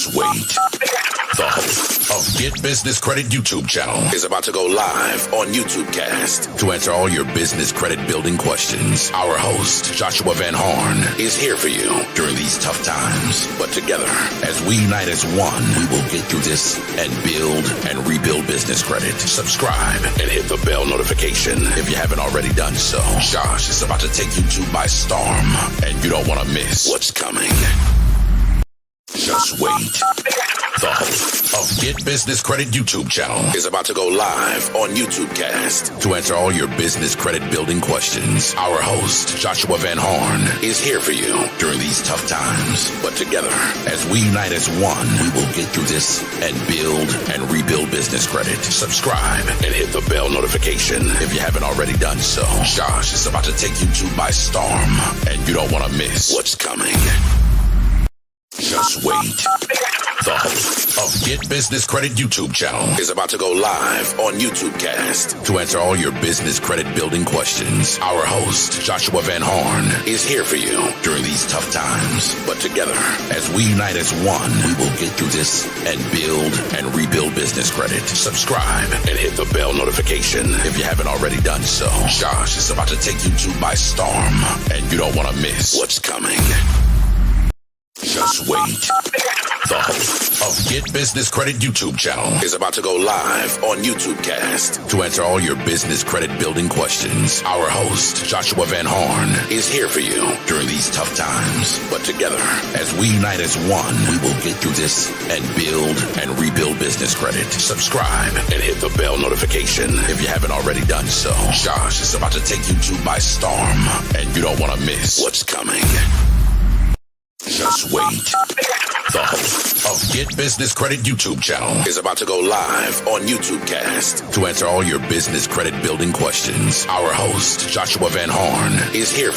Just wait. The host of Get Business Credit YouTube channel is about to go live on YouTube Cast to answer all your business credit building questions. Our host, Joshua Van Horn, is here for you during these tough times. But together, as we unite as one, we will get through this and build and rebuild business credit. Subscribe and hit the bell notification if you haven't already done so. Josh is about to take YouTube by storm, and you don't want to miss what's coming. Just wait. The host of Get Business Credit YouTube channel is about to go live on YouTube Cast to answer all your business credit building questions. Our host, Joshua Van Horn, is here for you during these tough times. But together, as we unite as one, we will get through this and build and rebuild business credit. Subscribe and hit the bell notification if you haven't already done so. Josh is about to take YouTube by storm, and you don't want to miss what's coming. Just wait. The host of Get Business Credit YouTube channel is about to go live on YouTube Cast to answer all your business credit building questions. Our host, Joshua Van Horn, is here for you during these tough times. But together, as we unite as one, we will get through this and build and rebuild business credit. Subscribe and hit the bell notification if you haven't already done so. Josh is about to take YouTube by storm, and you don't want to miss what's coming. Just wait. The host of Get Business Credit YouTube channel is about to go live on YouTube Cast to answer all your business credit building questions. Our host, Joshua Van Horn, is here for you during these tough times. But together, as we unite as one, we will get through this and build and rebuild business credit. Subscribe and hit the bell notification if you haven't already done so. Josh is about to take YouTube by storm, and you don't want to miss what's coming. Just wait. The host of Get Business Credit YouTube channel is about to go live on YouTube Cast to answer all your business credit building questions. Our host, Joshua Van Horn, is here.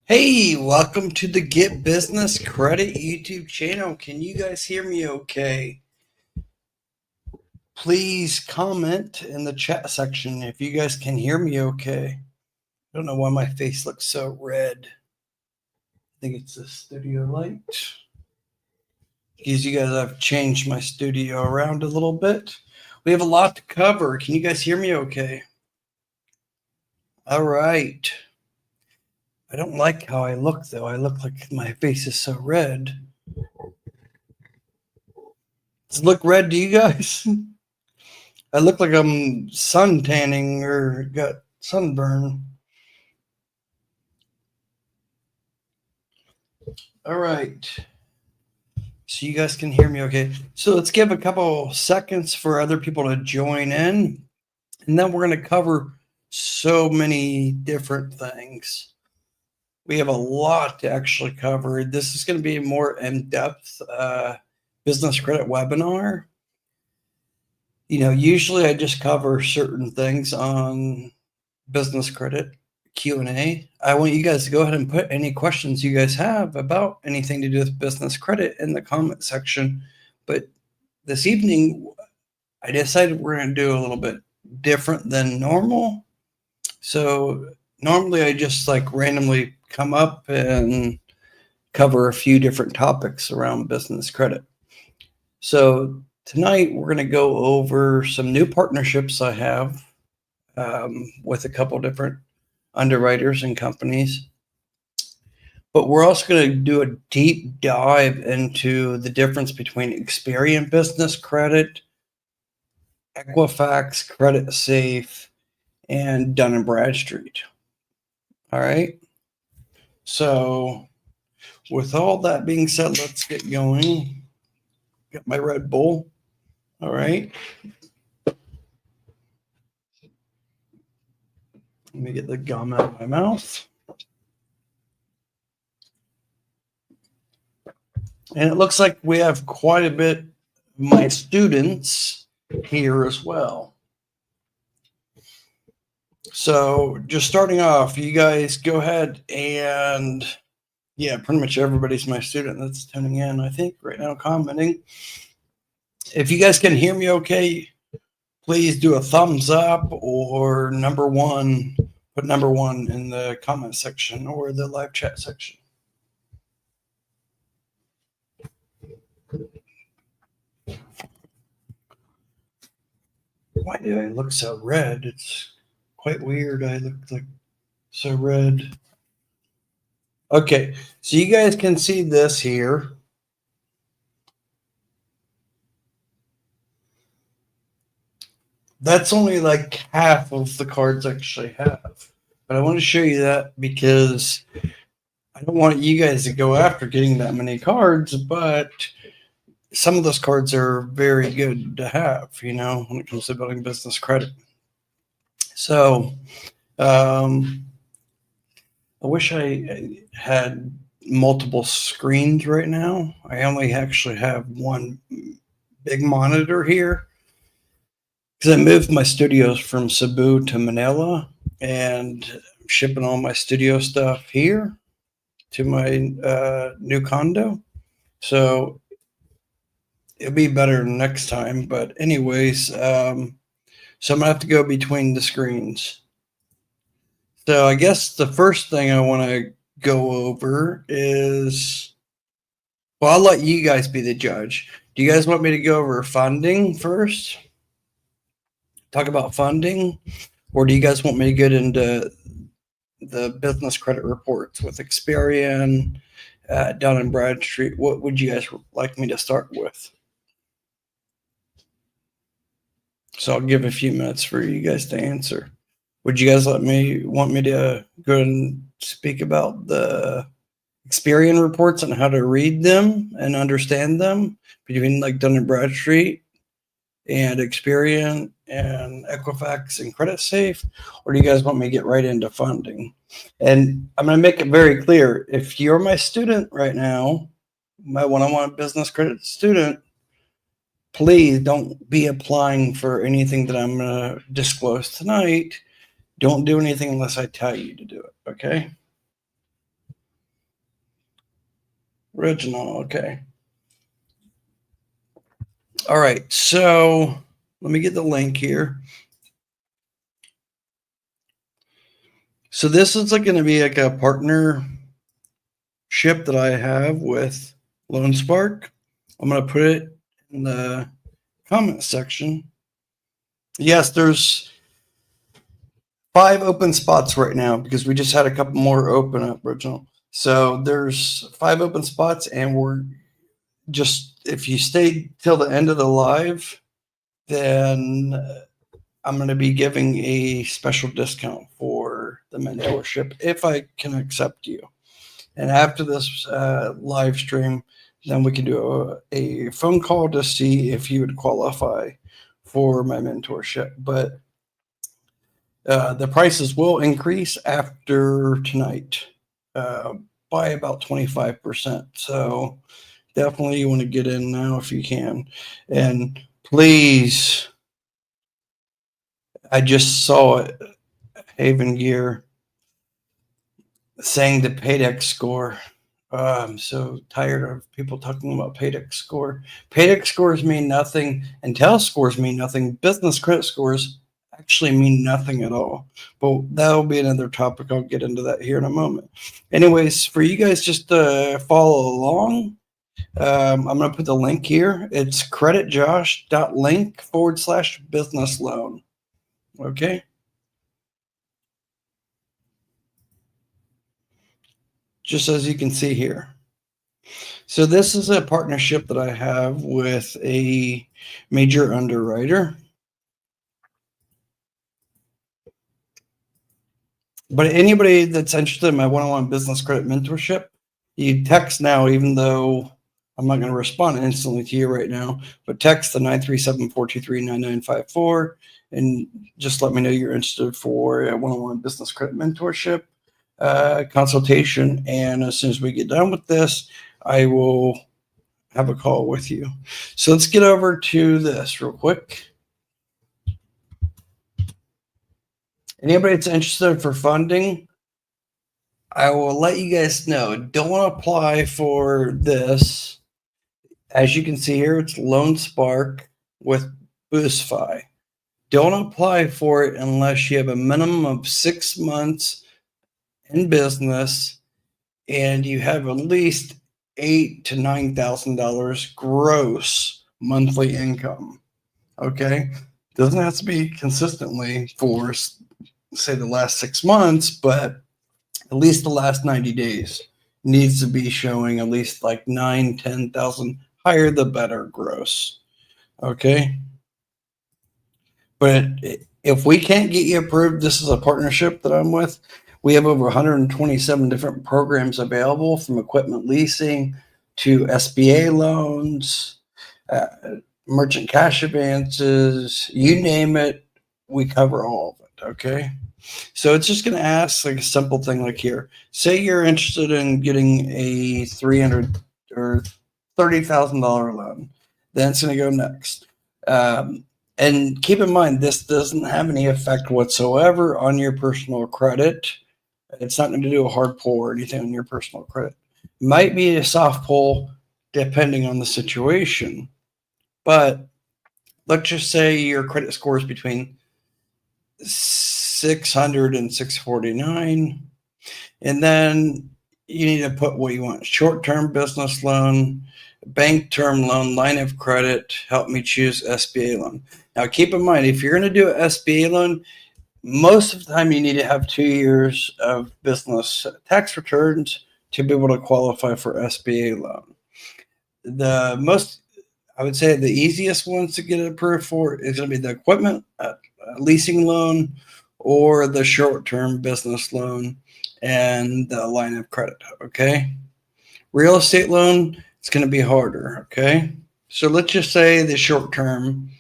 Hey, welcome to the Get Business Credit YouTube channel. Can you guys hear me okay? Please comment in the chat section if you guys can hear me okay. I don't know why my face looks so red. I think it's the studio light. Because you guys, I've changed my studio around a little bit. We have a lot to cover. Can you guys hear me okay? All right. I don't like how I look, though. I look like my face is so red. Does it look red to you guys? I look like I'm sun tanning or got sunburn. All right. So you guys can hear me okay. So let's give a couple seconds for other people to join in. And then we're going to cover so many different things. we have a lot to actually cover. This is going to be a more in-depth business credit webinar. Usually I just cover certain things on business credit Q&A. I want you guys to go ahead and put any questions you guys have about anything to do with business credit in the comment section. But this evening, I decided we're going to do a little bit different than normal. So normally I just randomly come up and cover a few different topics around business credit. So tonight we're going to go over some new partnerships I have with a couple different underwriters and companies. But we're also going to do a deep dive into the difference between Experian business credit, Equifax, Credit Safe, and Dun & Bradstreet. All right. So with all that being said, let's get going. Got my Red Bull. All right. Let me get the gum out of my mouth. And it looks like we have quite a bit of my students here as well. So just starting off, you guys go ahead and, yeah, pretty much everybody's my student that's tuning in, I think, right now, commenting. If you guys can hear me okay, please do a thumbs up or number one, put number one in the comment section or the live chat section. Why do I look so red? It's quite weird. I look like so red. Okay, so you guys can see this here. That's only like half of the cards I actually have. But I want to show you that because I don't want you guys to go after getting that many cards, but some of those cards are very good to have, when it comes to building business credit. So I wish I had multiple screens right now. I only actually have one big monitor here because I moved my studios from Cebu to Manila and I'm shipping all my studio stuff here to my new condo. So it'll be better next time. But anyways, so I'm gonna have to go between the screens. So I guess the first thing I want to go over is, well, I'll let you guys be the judge. Do you guys want me to go over funding first? Talk about funding? Or do you guys want me to get into the business credit reports with Experian, Dun & Bradstreet? What would you guys like me to start with? So I'll give a few minutes for you guys to answer. Would you guys want me to go and speak about the Experian reports and how to read them and understand them between Dun & Bradstreet and Experian and Equifax and Credit Safe? Or do you guys want me to get right into funding? And I'm going to make it very clear. If you're my student right now, my one-on-one business credit student, please don't be applying for anything that I'm going to disclose tonight. Don't do anything unless I tell you to do it, okay? Original, okay. All right, so let me get the link here. So this is going to be like a partnership that I have with LoanSpark. I'm going to put it in the comment section. Yes, there's 5 open spots right now because we just had a couple more open up, Original. So there's 5 open spots, and we're just, if you stay till the end of the live, then I'm going to be giving a special discount for the mentorship if I can accept you. And after this live stream, then we can do a phone call to see if you would qualify for my mentorship. But the prices will increase after tonight. by about 25%. So definitely you want to get in now if you can. And please, I just saw it, Haven Gear, saying the Paydex score. I'm so tired of people talking about Paydex score. Paydex scores mean nothing, and TEL scores mean nothing. Business credit scores actually mean nothing at all. But that'll be another topic. I'll get into that here in a moment. Anyways, for you guys just to follow along, I'm going to put the link here. It's creditjosh.link/business loan. Okay. Just as you can see here. So this is a partnership that I have with a major underwriter. But anybody that's interested in my one-on-one business credit mentorship, you text now, even though I'm not going to respond instantly to you right now, but text the 937-423-9954 and just let me know you're interested for a one-on-one business credit mentorship consultation. And as soon as we get done with this, I will have a call with you. So let's get over to this real quick. Anybody that's interested for funding, I will let you guys know. Don't apply for this. As you can see here, it's Lone Spark with BoostFi. Don't apply for it unless you have a minimum of 6 months in business and you have at least $8,000 to $9,000 gross monthly income. Okay, doesn't have to be consistently for, say, the last 6 months, but at least the last 90 days needs to be showing at least like 9,000, 10,000. Higher the better gross. Okay. But if we can't get you approved, this is a partnership that I'm with. We have over 127 different programs available, from equipment leasing to SBA loans, merchant cash advances, you name it, we cover all of it. Okay. So it's just going to ask like a simple thing like here. Say you're interested in getting a $300 or $30,000 loan. Then it's going to go next. And keep in mind, this doesn't have any effect whatsoever on your personal credit. It's not going to do a hard pull or anything on your personal credit. Might be a soft pull depending on the situation. But let's just say your credit score is between 600 and 649. And then you need to put what you want: short-term business loan, bank term loan, line of credit. Help me choose SBA loan. Now, keep in mind, if you're going to do an SBA loan, most of the time you need to have 2 years of business tax returns to be able to qualify for SBA loan. The most, I would say, the easiest ones to get approved for is going to be the equipment leasing loan or the short-term business loan and the line of credit. Okay. Real estate loan, it's going to be harder. Okay. So let's just say the short-term,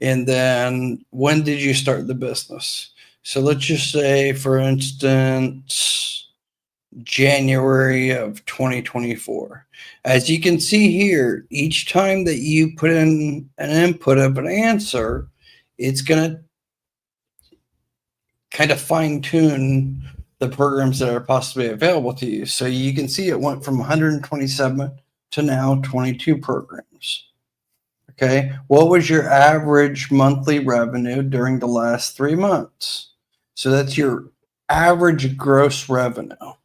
and then when did you start the business? So let's just say, for instance, January of 2024. As you can see here, each time that you put in an input of an answer, it's going to kind of fine tune the programs that are possibly available to you. So you can see it went from 127 to now 22 programs. Okay. What was your average monthly revenue during the last 3 months? So that's your average gross revenue. All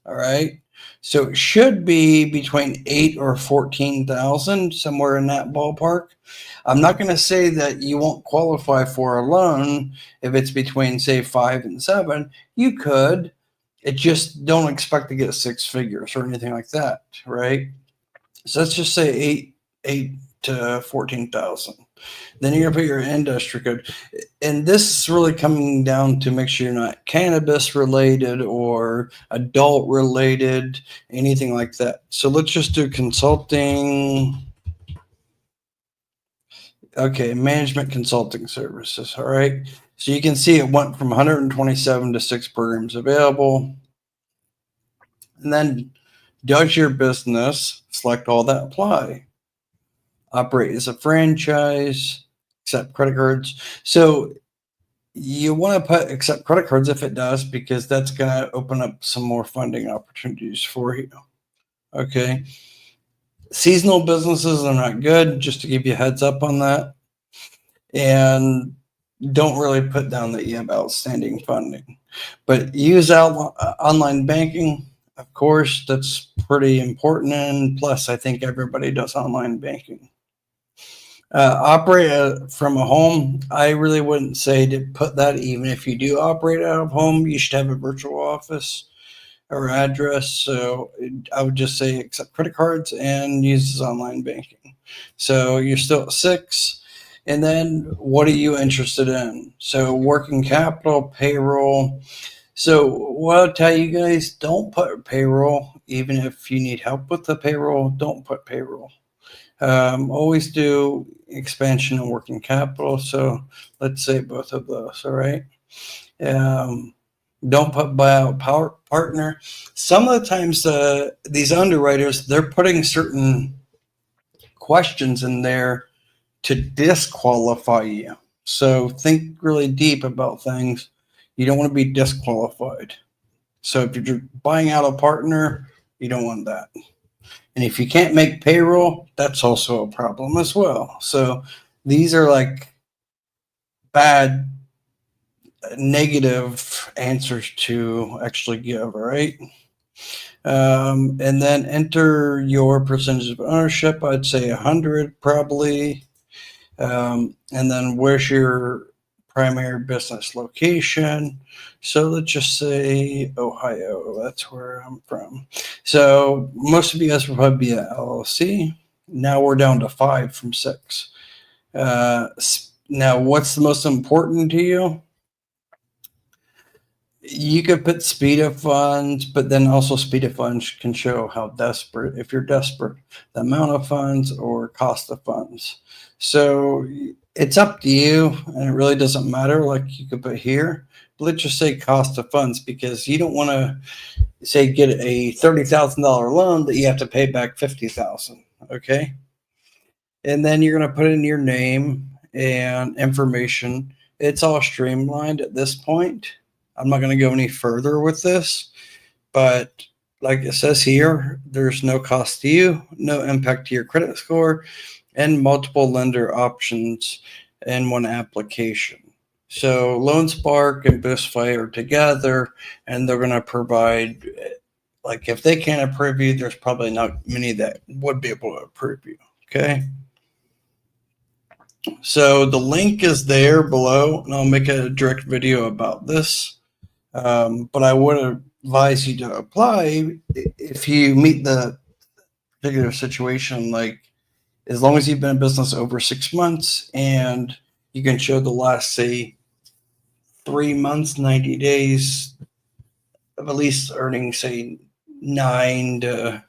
right. So it should be between 8 or 14,000, somewhere in that ballpark. I'm not going to say that you won't qualify for a loan if it's between, say, 5 and 7. You could. It just don't expect to get 6 figures or anything like that, right? So let's just say 8 to 14,000. Then you're going to put your industry code. And this is really coming down to make sure you're not cannabis related or adult related, anything like that. So let's just do consulting. Okay, management consulting services. All right. So you can see it went from 127 to 6 programs available. And then does your business, select all that apply. Operate as a franchise, accept credit cards. So you want to put accept credit cards if it does, because that's going to open up some more funding opportunities for you. Okay. Seasonal businesses are not good, just to give you a heads up on that. And don't really put down that you have outstanding funding. But use online banking. Of course, that's pretty important. And plus, I think everybody does online banking. Operate from a home. I really wouldn't say to put that. Even if you do operate out of home, you should have a virtual office or address. So I would just say accept credit cards and use online banking. So you're still at 6. And then what are you interested in? So working capital, payroll. So what I'll tell you guys, don't put payroll. Even if you need help with the payroll, don't put payroll. Always do expansion and working capital. So let's say both of those. All right. Don't put buyout partner. Some of the times these underwriters, they're putting certain questions in there to disqualify you. So think really deep about things. You don't want to be disqualified. So if you're buying out a partner, you don't want that. And if you can't make payroll, that's also a problem as well. So these are like bad, negative answers to actually give, all right? And then enter your percentage of ownership. I'd say 100 probably. And then where's your primary business location? So let's just say Ohio. That's where I'm from. So most of you guys will probably be at LLC. Now we're down to 5 from 6. Now, what's the most important to you? You could put speed of funds, but then also speed of funds can show how desperate, if you're desperate, the amount of funds or cost of funds. So it's up to you, and it really doesn't matter. Like you could put here, but let's just say cost of funds, because you don't want to say get a $30,000 loan that you have to pay back $50,000. Okay. And then you're going to put in your name and information. It's all streamlined at this point. I'm not going to go any further with this, but like it says here, there's no cost to you, no impact to your credit score, and multiple lender options in one application. So LoanSpark and BoostFi are together, and they're going to provide, like if they can't approve you, there's probably not many that would be able to approve you. Okay. So the link is there below, and I'll make a direct video about this. But I would advise you to apply if you meet the particular situation, like as long as you've been in business over 6 months and you can show the last, say, 3 months, 90 days of at least earning, say, 9 to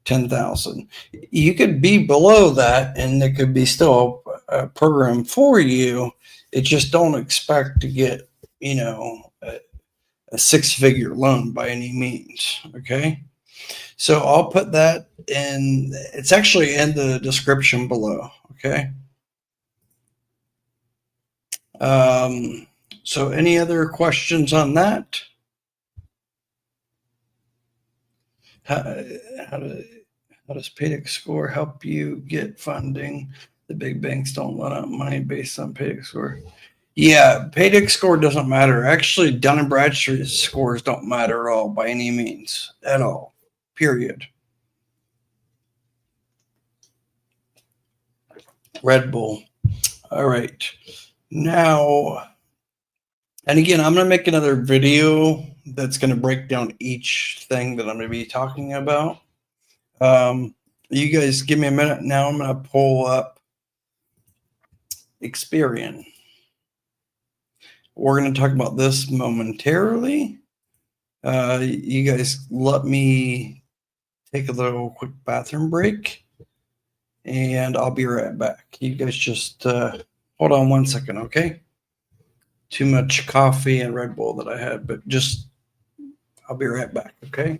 10,000. You could be below that, and there could be still a program for you. It just don't expect to get, a 6-figure loan by any means. Okay. So I'll put that in. It's actually in the description below. Okay. So any other questions on that? How does Paydex score help you get funding? The big banks don't let out money based on Paydex score. Yeah, Paydex score doesn't matter. Actually, Dun & Bradstreet scores don't matter at all by any means. At all. Period. Red Bull. All right. Now, and again, I'm going to make another video that's going to break down each thing that I'm going to be talking about. You guys give me a minute. Now I'm going to pull up Experian. We're going to talk about this momentarily. You guys let me take a little quick bathroom break, and I'll be right back. You guys just hold on 1 second, okay? Too much coffee and Red Bull that I had, but just I'll be right back, okay?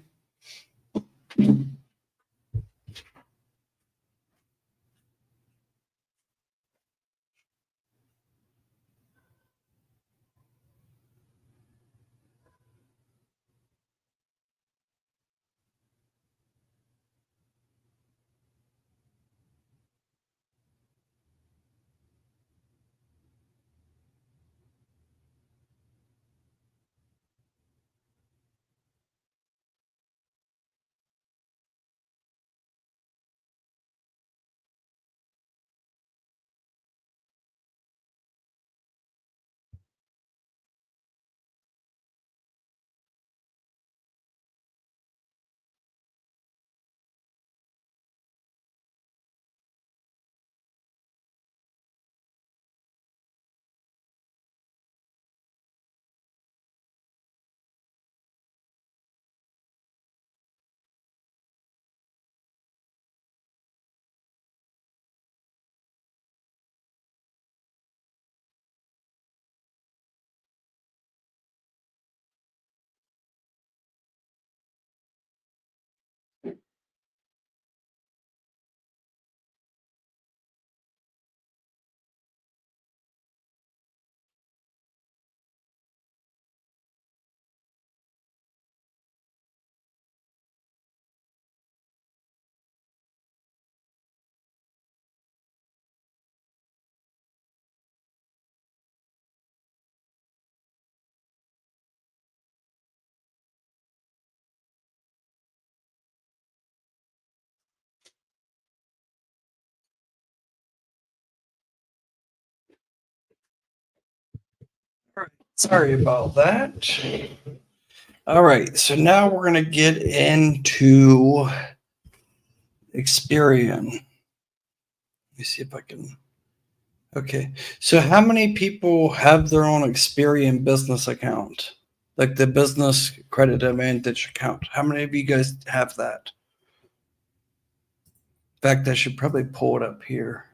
All right. Sorry about that. All right. So now we're going to get into Experian. Let me see if I can. Okay. So how many people have their own Experian business account? Like the business credit advantage account. How many of you guys have that? In fact, I should probably pull it up here.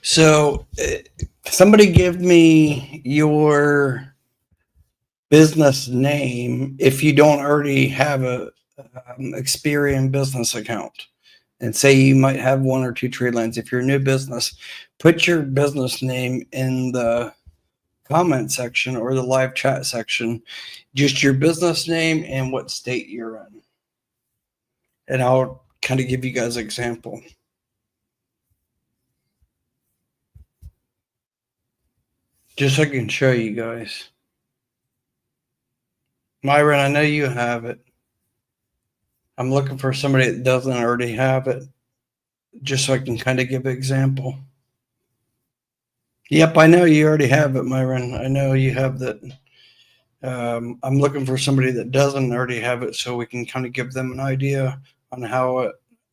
So somebody give me your business name if you don't already have a Experian business account, and say you might have one or two trade lines. If you're a new business, put your business name in the comment section or the live chat section, just your business name and what state you're in, and I'll kind of give you guys an example. Just so I can show you guys. Myron, I know you have it. I'm looking for somebody that doesn't already have it, just so I can kind of give an example. Yep, I know you already have it, Myron. I know you have that. I'm looking for somebody that doesn't already have it, so we can kind of give them an idea on how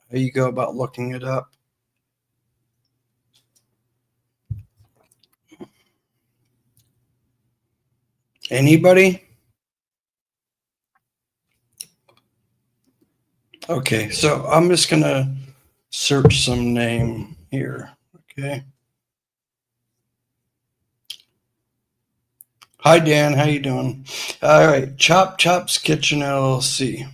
you go about looking it up. Anybody? Okay, so I'm just gonna search some name here. Okay. Hi Dan, how you doing? All right, Chop Chops Kitchen LLC.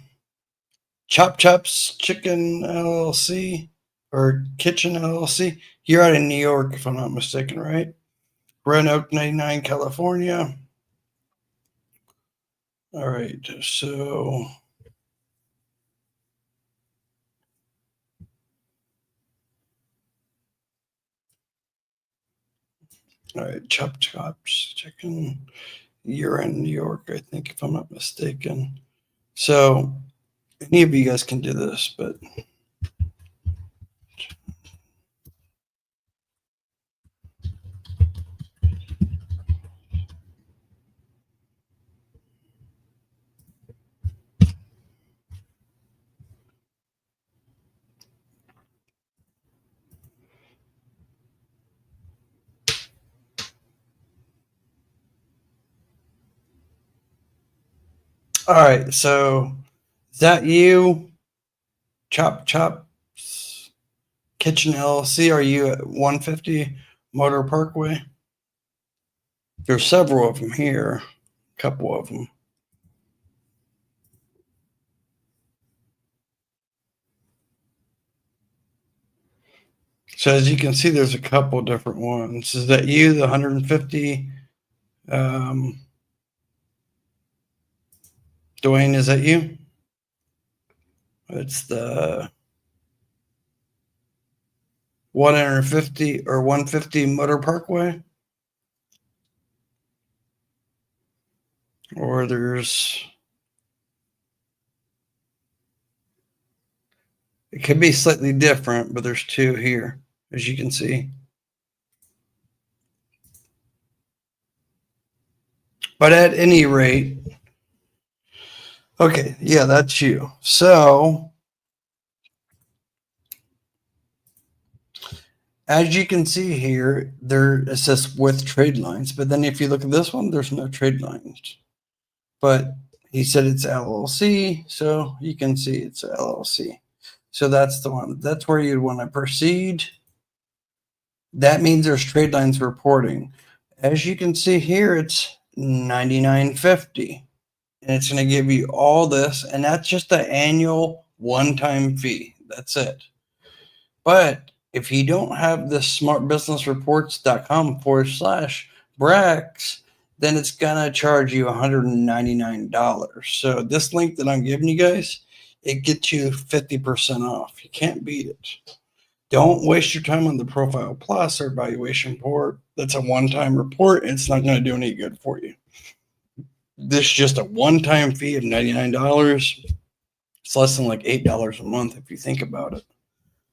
Chop Chops Chicken LLC or Kitchen LLC. You're out in New York, if I'm not mistaken, right? Roanoke 99, California. All right, so all right, Chop Chops Chicken. You're in New York, I think, if I'm not mistaken. So any of you guys can do this, but All right, so is that you? Chop Kitchen LLC. Are you at 150 Motor Parkway? There's several of them here, a couple of them. So as you can see, there's a couple different ones. Is that you, the 150? Dwayne, is that you? It's the 150 or 150 Motor Parkway. Or there's, it could be slightly different, but there's two here, as you can see. But at any rate, okay, yeah, that's you. So as you can see here, there it says with trade lines, but then if you look at this one, there's no trade lines. But he said it's LLC, so you can see it's LLC. So that's the one. That's where you'd want to proceed. That means there's trade lines reporting. As you can see here, it's $99.50. And it's going to give you all this, and that's just the annual one-time fee. That's it. But if you don't have this smartbusinessreports.com/Brax, then it's going to charge you $199. So this link that I'm giving you guys, it gets you 50% off. You can't beat it. Don't waste your time on the Profile Plus or Valuation Report. That's a one-time report. It's not going to do any good for you. This is just a one-time fee of $99. It's less than like $8 a month if you think about it.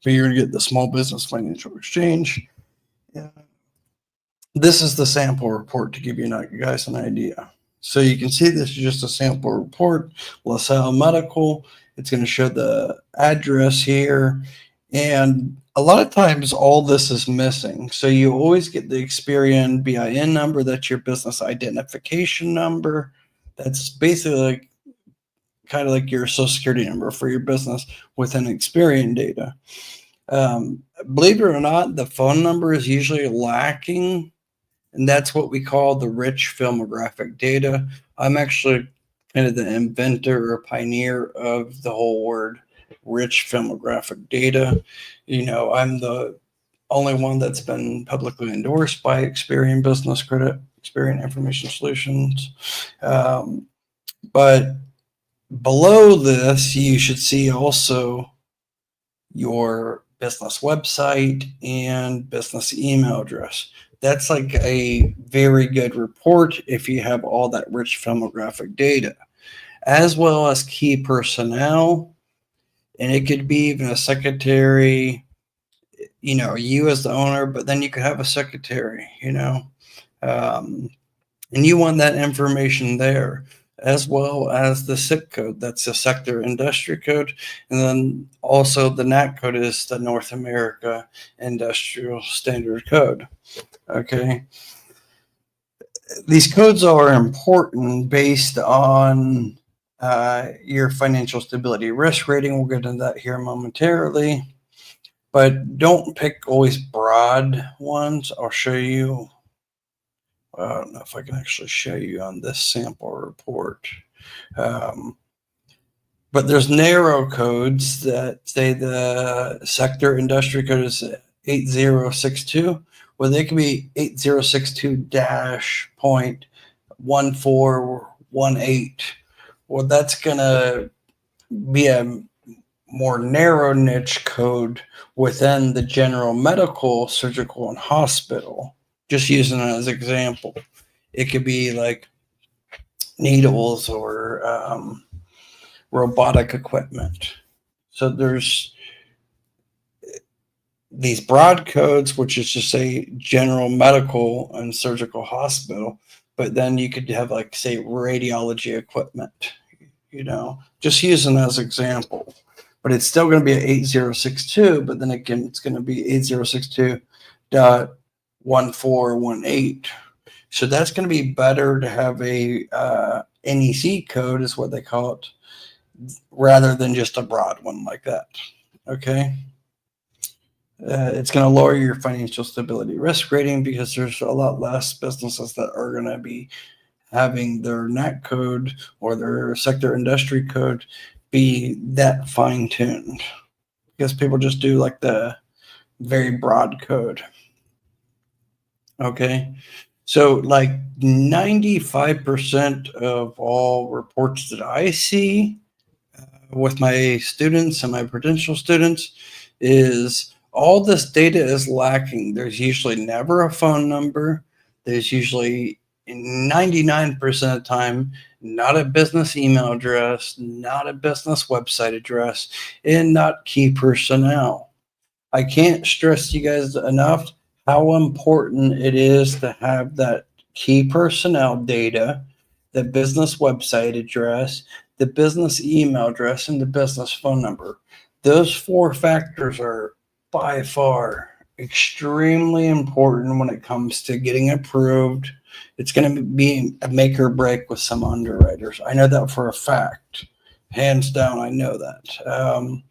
But you're going to get the Small Business Financial Exchange. Yeah. This is the sample report to give you guys an idea. So you can see this is just a sample report. LaSalle Medical. It's going to show the address here. And a lot of times all this is missing. So you always get the Experian BIN number. That's your business identification number. That's basically like kind of like your social security number for your business within Experian data. Believe it or not, the phone number is usually lacking, and that's what we call the rich filmographic data. I'm actually kind of the inventor or pioneer of the whole word rich filmographic data. You know, I'm the only one that's been publicly endorsed by Experian Business Credit, Experian Information Solutions. But below this, you should see also your business website and business email address. That's like a very good report if you have all that rich filmographic data, as well as key personnel. And it could be even a secretary, you know, you as the owner, but then you could have a secretary, you know, and you want that information there, as well as the SIC code. That's the sector industry code. And then also the NAC code is the North America Industrial Standard Code. Okay. These codes are important based on your financial stability risk rating. We'll get into that here momentarily. But don't pick always broad ones. I'll show you. I don't know if I can actually show you on this sample report. But there's narrow codes that say the sector industry code is 8062. Well, they can be 8062-.1418. Well, that's going to be a more narrow niche code within the general medical, surgical, and hospital. Just using it as an example. It could be like needles or robotic equipment. So there's these broad codes, which is just say general medical and surgical hospital, but then you could have like say radiology equipment, you know, just using as example. But it's still going to be at 8062, but then again, it's going to be 8062.1418. So that's going to be better to have a NEC code is what they call it, rather than just a broad one like that. Okay. It's going to lower your financial stability risk rating because there's a lot less businesses that are going to be having their NAC code or their sector industry code be that fine-tuned, because people just do like the very broad code. Okay. So like 95% of all reports that I see with my students and my potential students is all this data is lacking. There's usually never a phone number. There's usually 99% of the time not a business email address, not a business website address, and not key personnel. I can't stress you guys enough how important it is to have that key personnel data, the business website address, the business email address, and the business phone number. Those 4 factors are by far extremely important when it comes to getting approved. It's going to be a make or break with some underwriters. I know that for a fact. Hands down, I know that.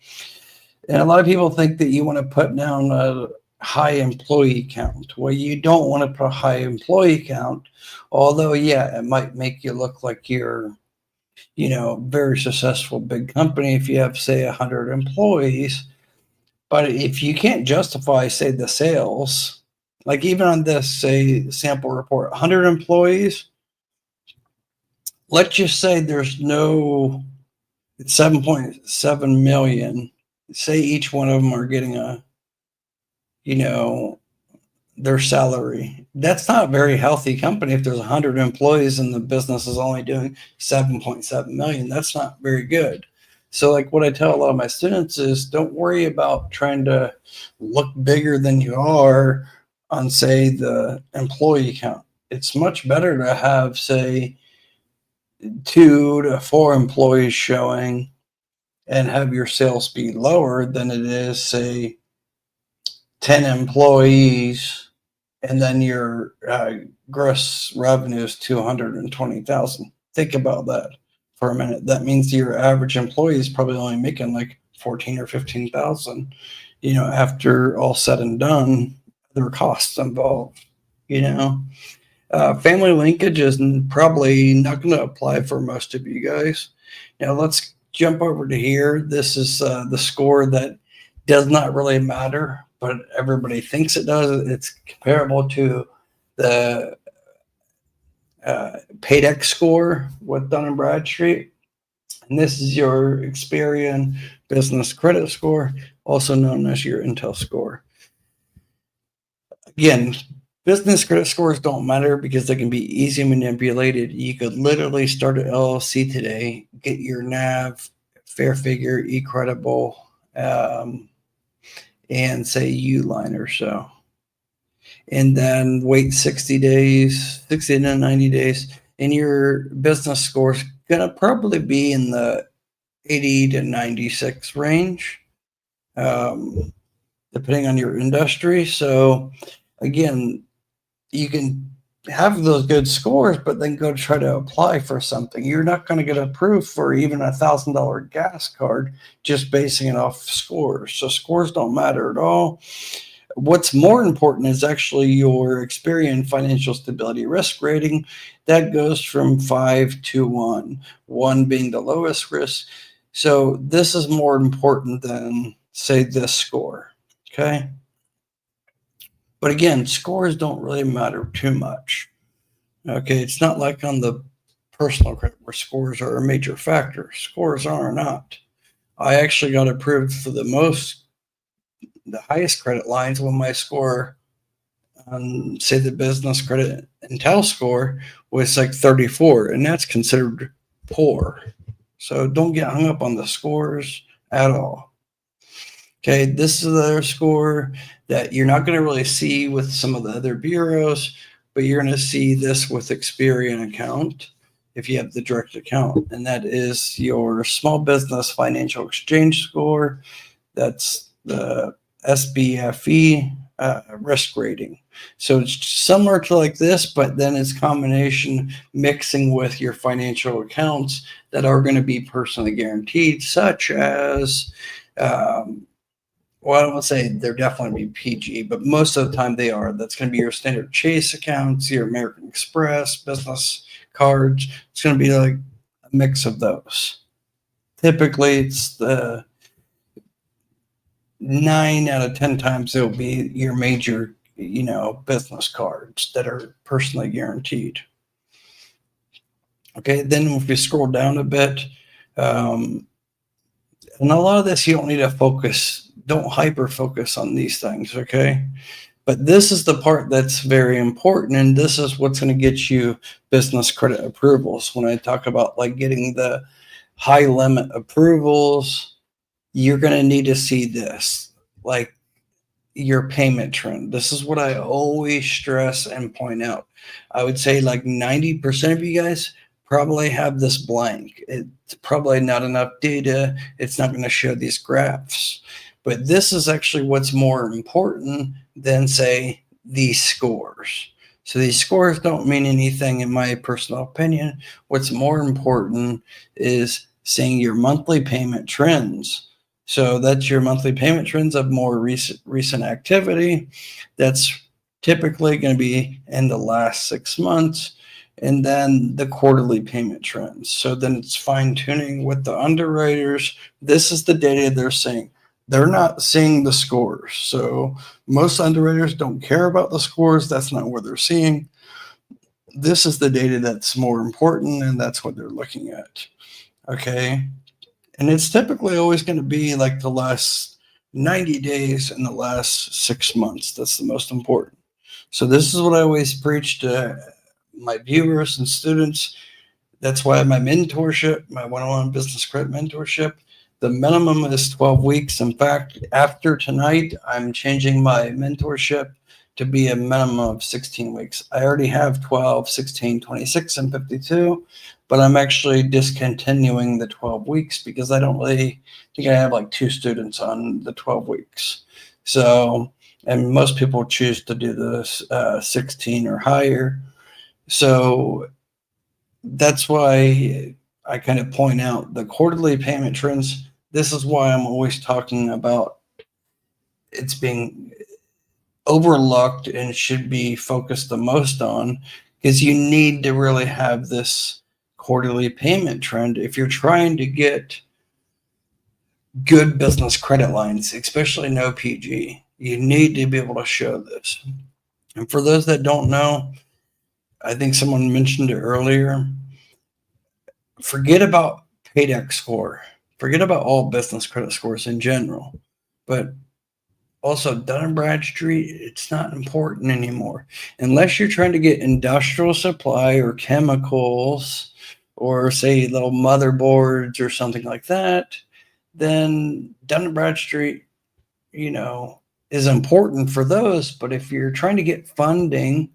And a lot of people think that you want to put down a high employee count. Well, you don't want to put a high employee count, although, yeah, it might make you look like you're, very successful big company if you have, say, 100 employees. But if you can't justify, say, the sales, like even on this, say, sample report, 100 employees, let's just say there's no, it's 7.7 million. Say each one of them are getting their salary. That's not a very healthy company. If there's 100 employees and the business is only doing 7.7 million, that's not very good. So like what I tell a lot of my students is don't worry about trying to look bigger than you are on, say, the employee count. It's much better to have, say, 2 to 4 employees showing and have your sales be lower than it is, say, 10 employees and then your gross revenue is 220,000. Think about that for a minute. That means your average employee is probably only making like 14 or 15,000, after all said and done, there are costs involved, family linkage is probably not going to apply for most of you guys. Now let's jump over to here. This is the score that does not really matter, but everybody thinks it does. It's comparable to the Paydex score with Dun & Bradstreet. And this is your Experian business credit score, also known as your Intel score. Again, business credit scores don't matter because they can be easily manipulated. You could literally start an LLC today, get your NAV, Fair Figure, eCredible, and say Uline or so. And then wait 60 to 90 days, and your business score is going to probably be in the 80 to 96 range, depending on your industry. So again, you can have those good scores, but then go try to apply for something. You're not going to get approved for even $1,000 gas card just basing it off scores. So scores don't matter at all. What's more important is actually your Experian financial stability risk rating. That goes from 5 to 1, 1 being the lowest risk. So this is more important than, say, this score. Okay. But again, scores don't really matter too much. Okay, it's not like on the personal credit where scores are a major factor. Scores are not. I actually got approved for the highest credit lines when my score on, say, the business credit Intel score was like 34, and that's considered poor. So don't get hung up on the scores at all. Okay, this is their score that you're not going to really see with some of the other bureaus, but you're going to see this with Experian account if you have the direct account, and that is your small business financial exchange score. That's the SBFE risk rating. So it's similar to like this, but then it's combination mixing with your financial accounts that are going to be personally guaranteed, such as, well, I won't say they're definitely be PG, but most of the time they are. That's going to be your standard Chase accounts, your American Express, business cards. It's going to be like a mix of those. Typically, it's the 9 out of 10 times it'll be your major, business cards that are personally guaranteed. Okay, then if we scroll down a bit, and a lot of this you don't need to focus, don't hyper focus on these things, okay? But this is the part that's very important, and this is what's going to get you business credit approvals. When I talk about like getting the high limit approvals, you're going to need to see this, like your payment trend. This is what I always stress and point out. I would say like 90% of you guys probably have this blank. It's probably not enough data. It's not going to show these graphs. But this is actually what's more important than, say, these scores. So these scores don't mean anything in my personal opinion. What's more important is seeing your monthly payment trends. So that's your monthly payment trends of more recent activity. That's typically going to be in the last 6 months. And then the quarterly payment trends. So then it's fine tuning with the underwriters. This is the data they're seeing. They're not seeing the scores. So most underwriters don't care about the scores. That's not what they're seeing. This is the data that's more important, and that's what they're looking at. Okay. And it's typically always going to be like the last 90 days and the last 6 months. That's the most important. So this is what I always preach to my viewers and students. That's why my mentorship, my one-on-one business credit mentorship, the minimum is 12 weeks. In fact, after tonight, I'm changing my mentorship to be a minimum of 16 weeks. I already have 12, 16, 26, and 52, but I'm actually discontinuing the 12 weeks because I don't really think I have like 2 students on the 12 weeks. So, and most people choose to do this 16 or higher. So that's why I kind of point out the quarterly payment trends. This is why I'm always talking about it's being overlooked and should be focused the most on, because you need to really have this quarterly payment trend if you're trying to get good business credit lines, especially no PG. You need to be able to show this. And for those that don't know, I think someone mentioned it earlier, forget about paydex score. Forget about all business credit scores in general. But also Dun & Bradstreet, it's not important anymore. Unless you're trying to get industrial supply or chemicals or, say, little motherboards or something like that, then Dun & Bradstreet, is important for those. But if you're trying to get funding,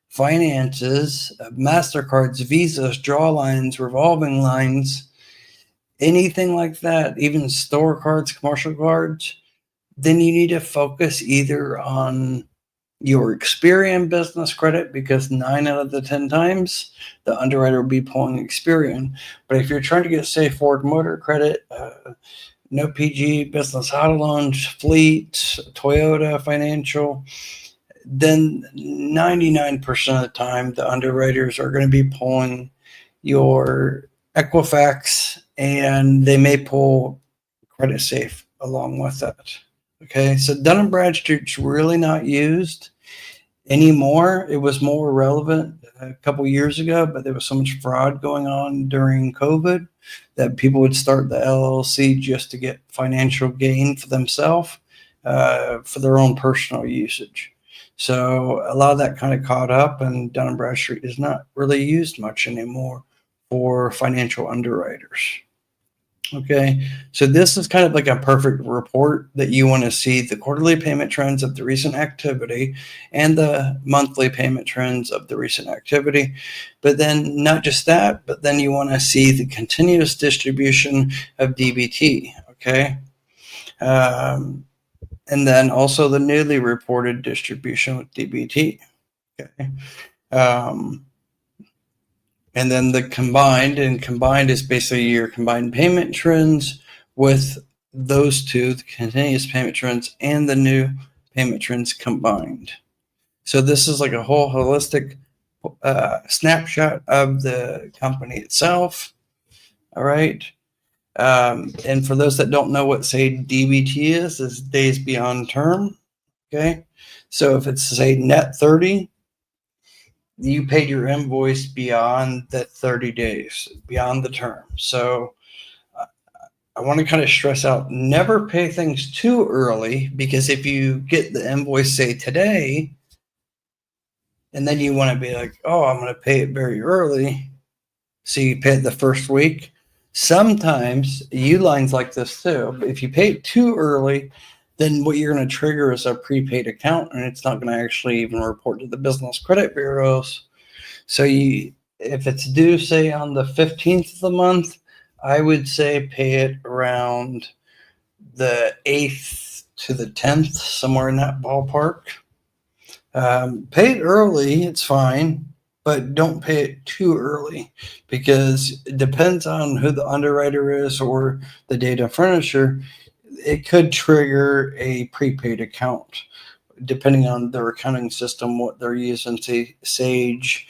finances, MasterCards, Visas, draw lines, revolving lines, anything like that, even store cards, commercial cards, then you need to focus either on your Experian business credit, because 9 out of the 10 times the underwriter will be pulling Experian. But if you're trying to get, say, Ford Motor Credit, no PG, business auto loans, fleet, Toyota Financial, then 99% of the time the underwriters are going to be pulling your Equifax, and they may pull Credit Safe along with that. Okay, so Dun & Bradstreet's really not used anymore. It was more relevant a couple years ago, but there was so much fraud going on during COVID that people would start the LLC just to get financial gain for themselves, for their own personal usage. So a lot of that kind of caught up, and Dun & Bradstreet is not really used much anymore for financial underwriters. Okay, so this is kind of like a perfect report that you want to see the quarterly payment trends of the recent activity and the monthly payment trends of the recent activity. But then not just that, but then you want to see the continuous distribution of DBT. Okay. And then also the newly reported distribution with DBT. Okay. And then the combined is basically your combined payment trends with those two, the continuous payment trends and the new payment trends combined. So this is like a whole holistic snapshot of the company itself. All right. And for those that don't know what, say, DBT is days beyond term. Okay. So if it's, say, net 30, you paid your invoice beyond the 30 days, beyond the term. So I want to kind of stress out, never pay things too early, because if you get the invoice, say, today, and then you want to be like, oh, I'm going to pay it very early, so you pay it the first week. Sometimes Uline's like this too. If you pay it too early, then what you're going to trigger is a prepaid account, and it's not going to actually even report to the business credit bureaus. So if it's due, say, on the 15th of the month, I would say pay it around the 8th to the 10th, somewhere in that ballpark. Pay it early, it's fine, but don't pay it too early, because it depends on who the underwriter is or the data furnisher. It could trigger a prepaid account, depending on their accounting system, what they're using, say Sage,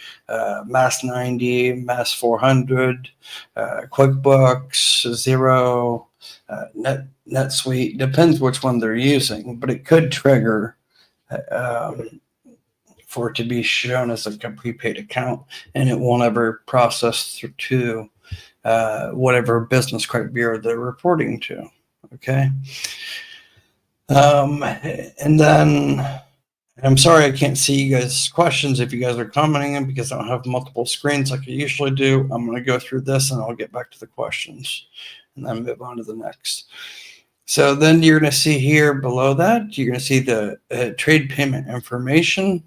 Mass 90, Mass 400, QuickBooks, Xero, NetSuite. Depends which one they're using, but it could trigger for it to be shown as like a prepaid account, and it won't ever process to whatever business credit bureau they're reporting to. Okay. And then I'm sorry I can't see you guys' questions if you guys are commenting them, because I don't have multiple screens like I usually do. I'm going to go through this and I'll get back to the questions and then move on to the next. So then you're going to see here below that, you're going to see the trade payment information.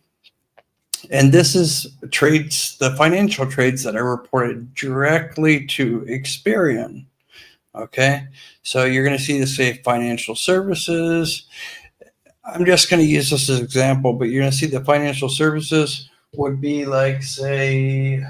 And this is trades, the financial trades that are reported directly to Experian. Okay. So you're going to see this, say, financial services. I'm just going to use this as an example, but you're going to see the financial services would be like, say,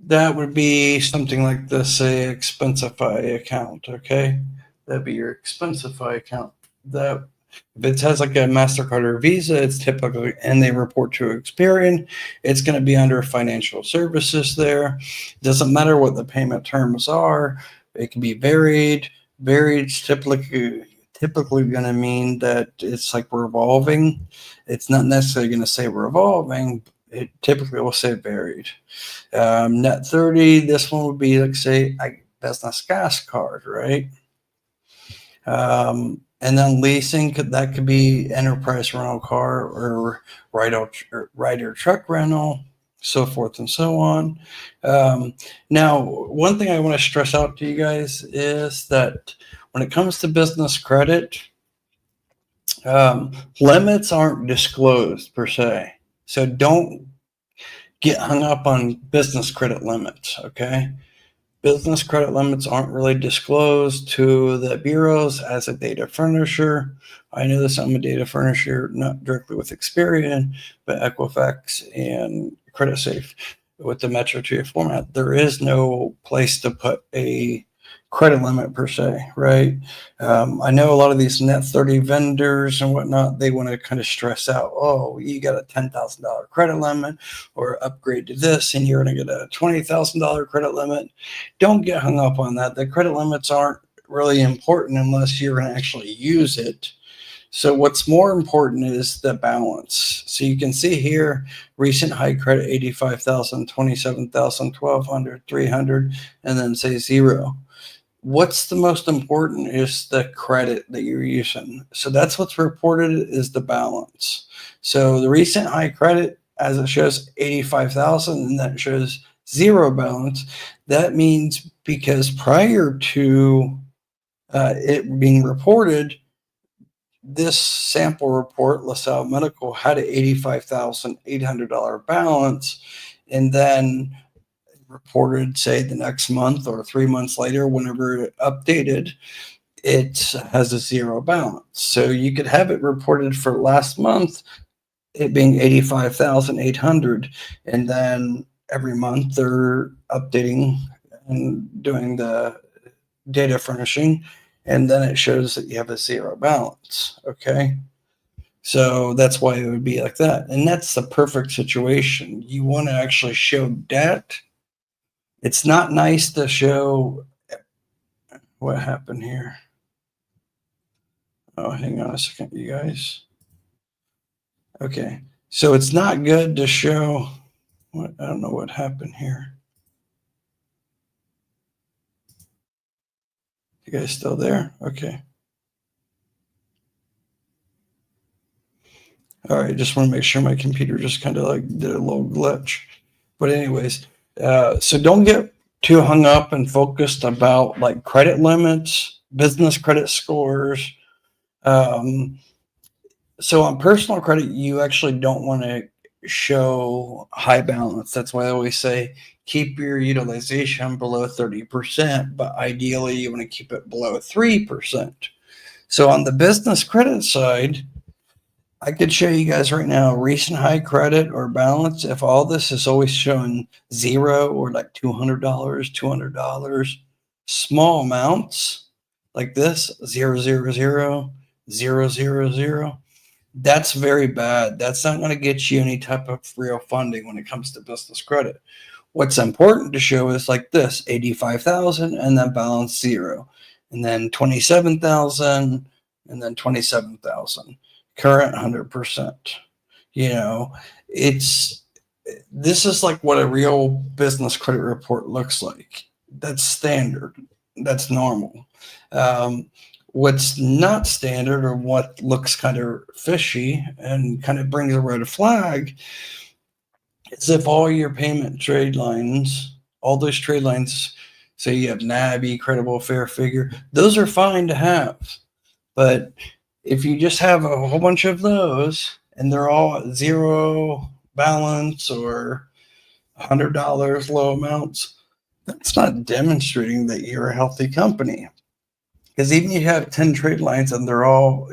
that would be something like this, say, Expensify account. Okay. That'd be your Expensify account. That if it has like a MasterCard or Visa, it's typically, and they report to Experian, it's going to be under financial services there. It doesn't matter what the payment terms are. It can be varied. Varied's typically going to mean that it's like revolving. It's not necessarily going to say revolving. It typically will say varied. Net 30, this one would be like, say, business gas card, right? And then leasing, that could be enterprise rental car or rider truck rental, so forth and so on. Now, one thing I want to stress out to you guys is that when it comes to business credit, limits aren't disclosed per se. So don't get hung up on business credit limits, okay? Business credit limits aren't really disclosed to the bureaus as a data furnisher. I know this, I'm a data furnisher, not directly with Experian, but Equifax and CreditSafe with the Metro 2 format. There is no place to put a credit limit per se, right? I know a lot of these net 30 vendors and whatnot, they want to kind of stress out, oh, you got a $10,000 credit limit, or upgrade to this and you're going to get a $20,000 credit limit. Don't get hung up on that. The credit limits aren't really important unless you're going to actually use it. So what's more important is the balance. So you can see here, recent high credit, 85,000, 27,000, 1,200, 300, and then say 0. What's the most important is the credit that you're using. So that's what's reported is the balance. So the recent high credit, as it shows 85,000, and that shows 0 balance. That means because prior to it being reported, this sample report, LaSalle Medical, had an $85,800 balance, and then reported, say, the next month or 3 months later, whenever it updated, it has a zero balance. So you could have it reported for last month, it being 85,800, and then every month they're updating and doing the data furnishing, and then it shows that you have a zero balance. Okay. So that's why it would be like that. And that's the perfect situation. You want to actually show debt. It's not nice to show what happened here. Oh, hang on a second, you guys. Okay. So it's not good to show what, I don't know what happened here. You guys still there? Okay. All right. Just want to make sure my computer just kind of like did a little glitch. But anyways, so don't get too hung up and focused about like credit limits, business credit scores. So on personal credit, you actually don't want to show high balance. That's why I always say keep your utilization below 30%, but ideally you want to keep it below 3%. So on the business credit side, I could show you guys right now recent high credit or balance. If all this is always showing zero or like $200, small amounts like this, 000, 000, that's very bad. That's not going to get you any type of real funding when it comes to business credit. What's important to show is like this, 85,000 and then balance zero, and then 27,000 and then 27,000. Current 100%. This is like what a real business credit report looks like. That's standard. That's normal. What's not standard, or what looks kind of fishy and kind of brings a red flag, is if all your payment trade lines, all those trade lines, say you have NABI, credible, fair figure, those are fine to have. But if you just have a whole bunch of those and they're all at zero balance or $100 low amounts, that's not demonstrating that you're a healthy company. Because even if you have 10 trade lines and they're all,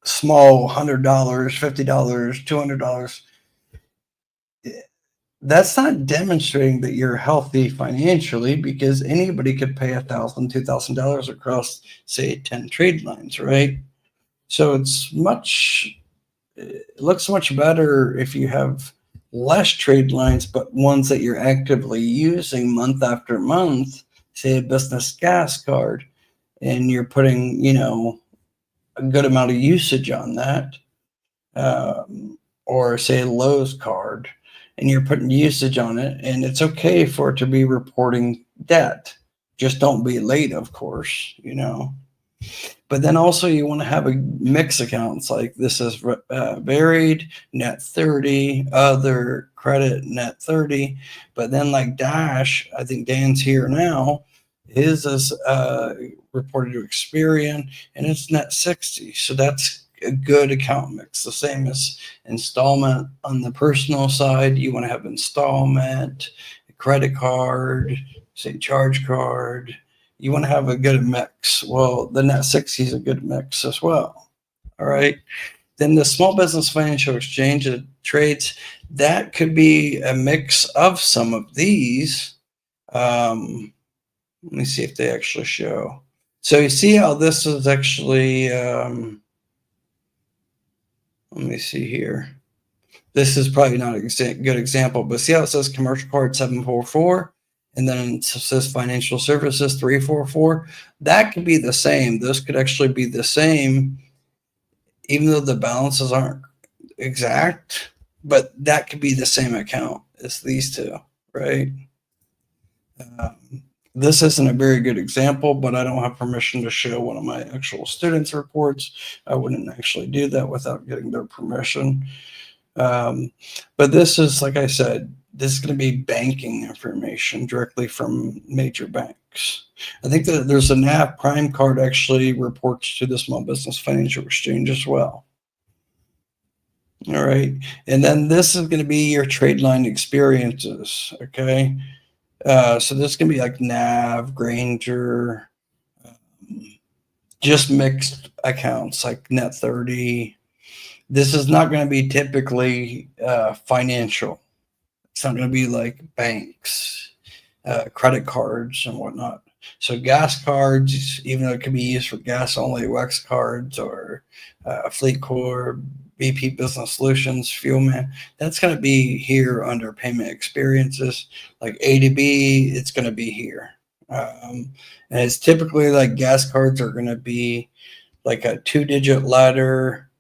small, $100, $50, $200, that's not demonstrating that you're healthy financially, because anybody could pay $1,000, $2,000 across, say, 10 trade lines, right? So it looks much better if you have less trade lines, but ones that you're actively using month after month, say a business gas card, and you're putting, a good amount of usage on that, or say a Lowe's card, and you're putting usage on it, and it's okay for it to be reporting debt. Just don't be late, of course, But then also you want to have a mix accounts, like this is varied, net 30, other credit, net 30. But then like Dash, I think Dan's here now, his is reported to Experian, and it's net 60. So that's a good account mix. The same as installment on the personal side. You want to have installment, credit card, say charge card. You want to have a good mix. Well, the net 60 is a good mix as well. All right. Then the small business financial exchange trades, that could be a mix of some of these. Let me see if they actually show. So you see how this is actually, let me see here. This is probably not a good example, but see how it says commercial card 744, and then it says financial services 344. That could be the same. Those could actually be the same, even though the balances aren't exact, but that could be the same account as these two, right? This isn't a very good example, but I don't have permission to show one of my actual students' reports. I wouldn't actually do that without getting their permission. But this is, like I said, this is going to be banking information directly from major banks. I think that there's a NAV Prime card actually reports to the Small Business Financial Exchange as well. All right. And then this is going to be your trade line experiences. Okay. So this can be like Nav, Granger, just mixed accounts like Net 30. This is not going to be typically financial. It's not going to be like banks, credit cards, and whatnot. So gas cards, even though it can be used for gas only, Wex cards or Fleet Core, BP Business Solutions, Fuelman, that's going to be here under payment experiences. Like A to B, it's going to be here. And it's typically like gas cards are going to be like a 2-digit letter,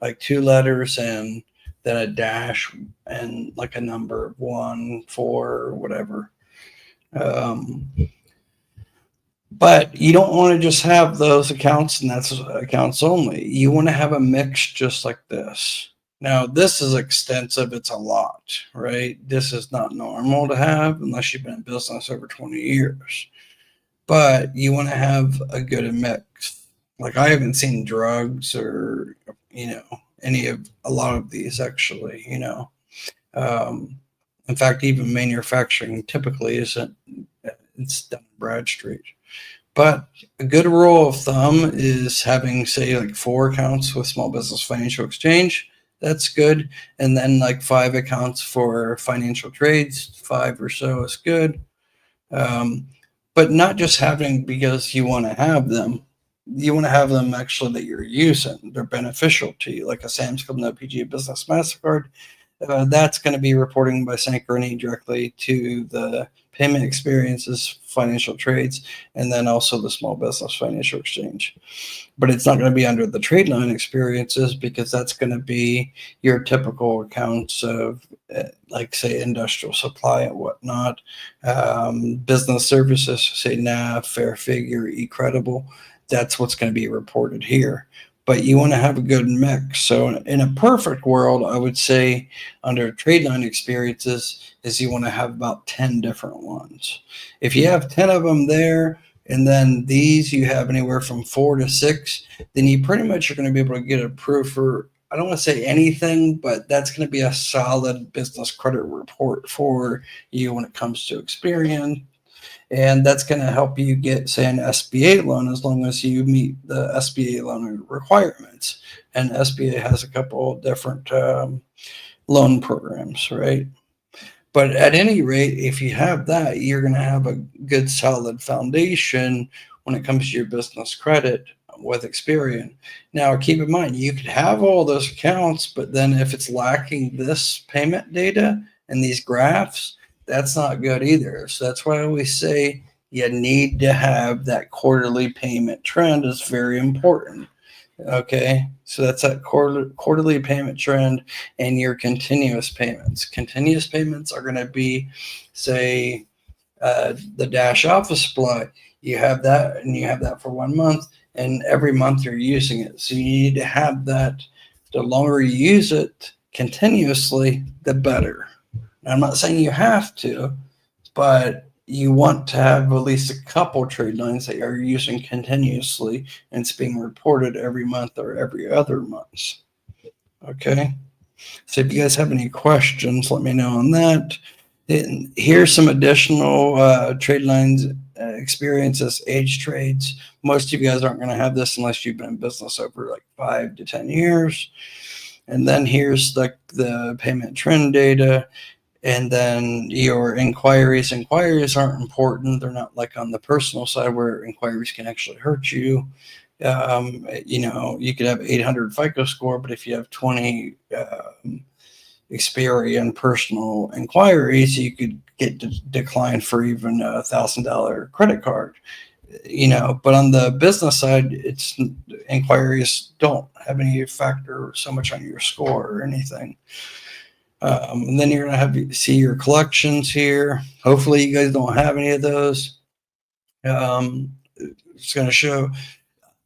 like 2 letters and then a dash and like a number 1, 4, or whatever. But you don't want to just have those accounts and that's accounts only. You want to have a mix just like this. Now, this is extensive. It's a lot, right? This is not normal to have unless you've been in business over 20 years. But you want to have a good mix. Like I haven't seen drugs or, a lot of these actually, in fact, even manufacturing typically isn't, it's done Bradstreet. But a good rule of thumb is having, say, like 4 accounts with Small Business Financial Exchange. That's good. And then like 5 accounts for financial trades, 5 or so is good. But not just having because you want to have them. You want to have them actually that you're using. They're beneficial to you, like a Sam's Club, no PGA Business MasterCard. That's going to be reporting by Synchrony directly to the payment experiences, financial trades, and then also the Small Business Financial Exchange. But it's not going to be under the trade line experiences because that's going to be your typical accounts of, like, say, industrial supply and whatnot, business services, say, NAV, Fair Figure, eCredible. That's what's going to be reported here. But you want to have a good mix. So in a perfect world, I would say under trade line experiences is you want to have about 10 different ones. If you have 10 of them there, and then these you have anywhere from 4 to 6, then you pretty much are going to be able to get approved for, I don't want to say anything, but that's going to be a solid business credit report for you when it comes to Experian. And that's going to help you get, say, an SBA loan as long as you meet the SBA loan requirements. And SBA has a couple different loan programs, right? But at any rate, if you have that, you're going to have a good solid foundation when it comes to your business credit with Experian. Now, keep in mind, you could have all those accounts, but then if it's lacking this payment data and these graphs, that's not good either. So that's why I always say you need to have that quarterly payment trend is very important. Okay, so that's that quarterly payment trend and your continuous payments. Continuous payments are going to be, say, the Dash Office Supply. You have that, and you have that for 1 month, and every month you're using it. So you need to have that. The longer you use it continuously, the better. I'm not saying you have to, but you want to have at least a couple trade lines that you're using continuously and it's being reported every month or every other month. Okay. So if you guys have any questions, let me know on that. And here's some additional trade lines experiences, age trades. Most of you guys aren't going to have this unless you've been in business over like 5 to 10 years. And then here's like the payment trend data. And then your inquiries. Inquiries aren't important. They're not like on the personal side where inquiries can actually hurt you. You could have 800 FICO score, but if you have 20 Experian personal inquiries, you could get declined for even $1,000 credit card. But on the business side, it's inquiries don't have any factor so much on your score or anything. And then you're going to see your collections here. Hopefully you guys don't have any of those. It's going to show.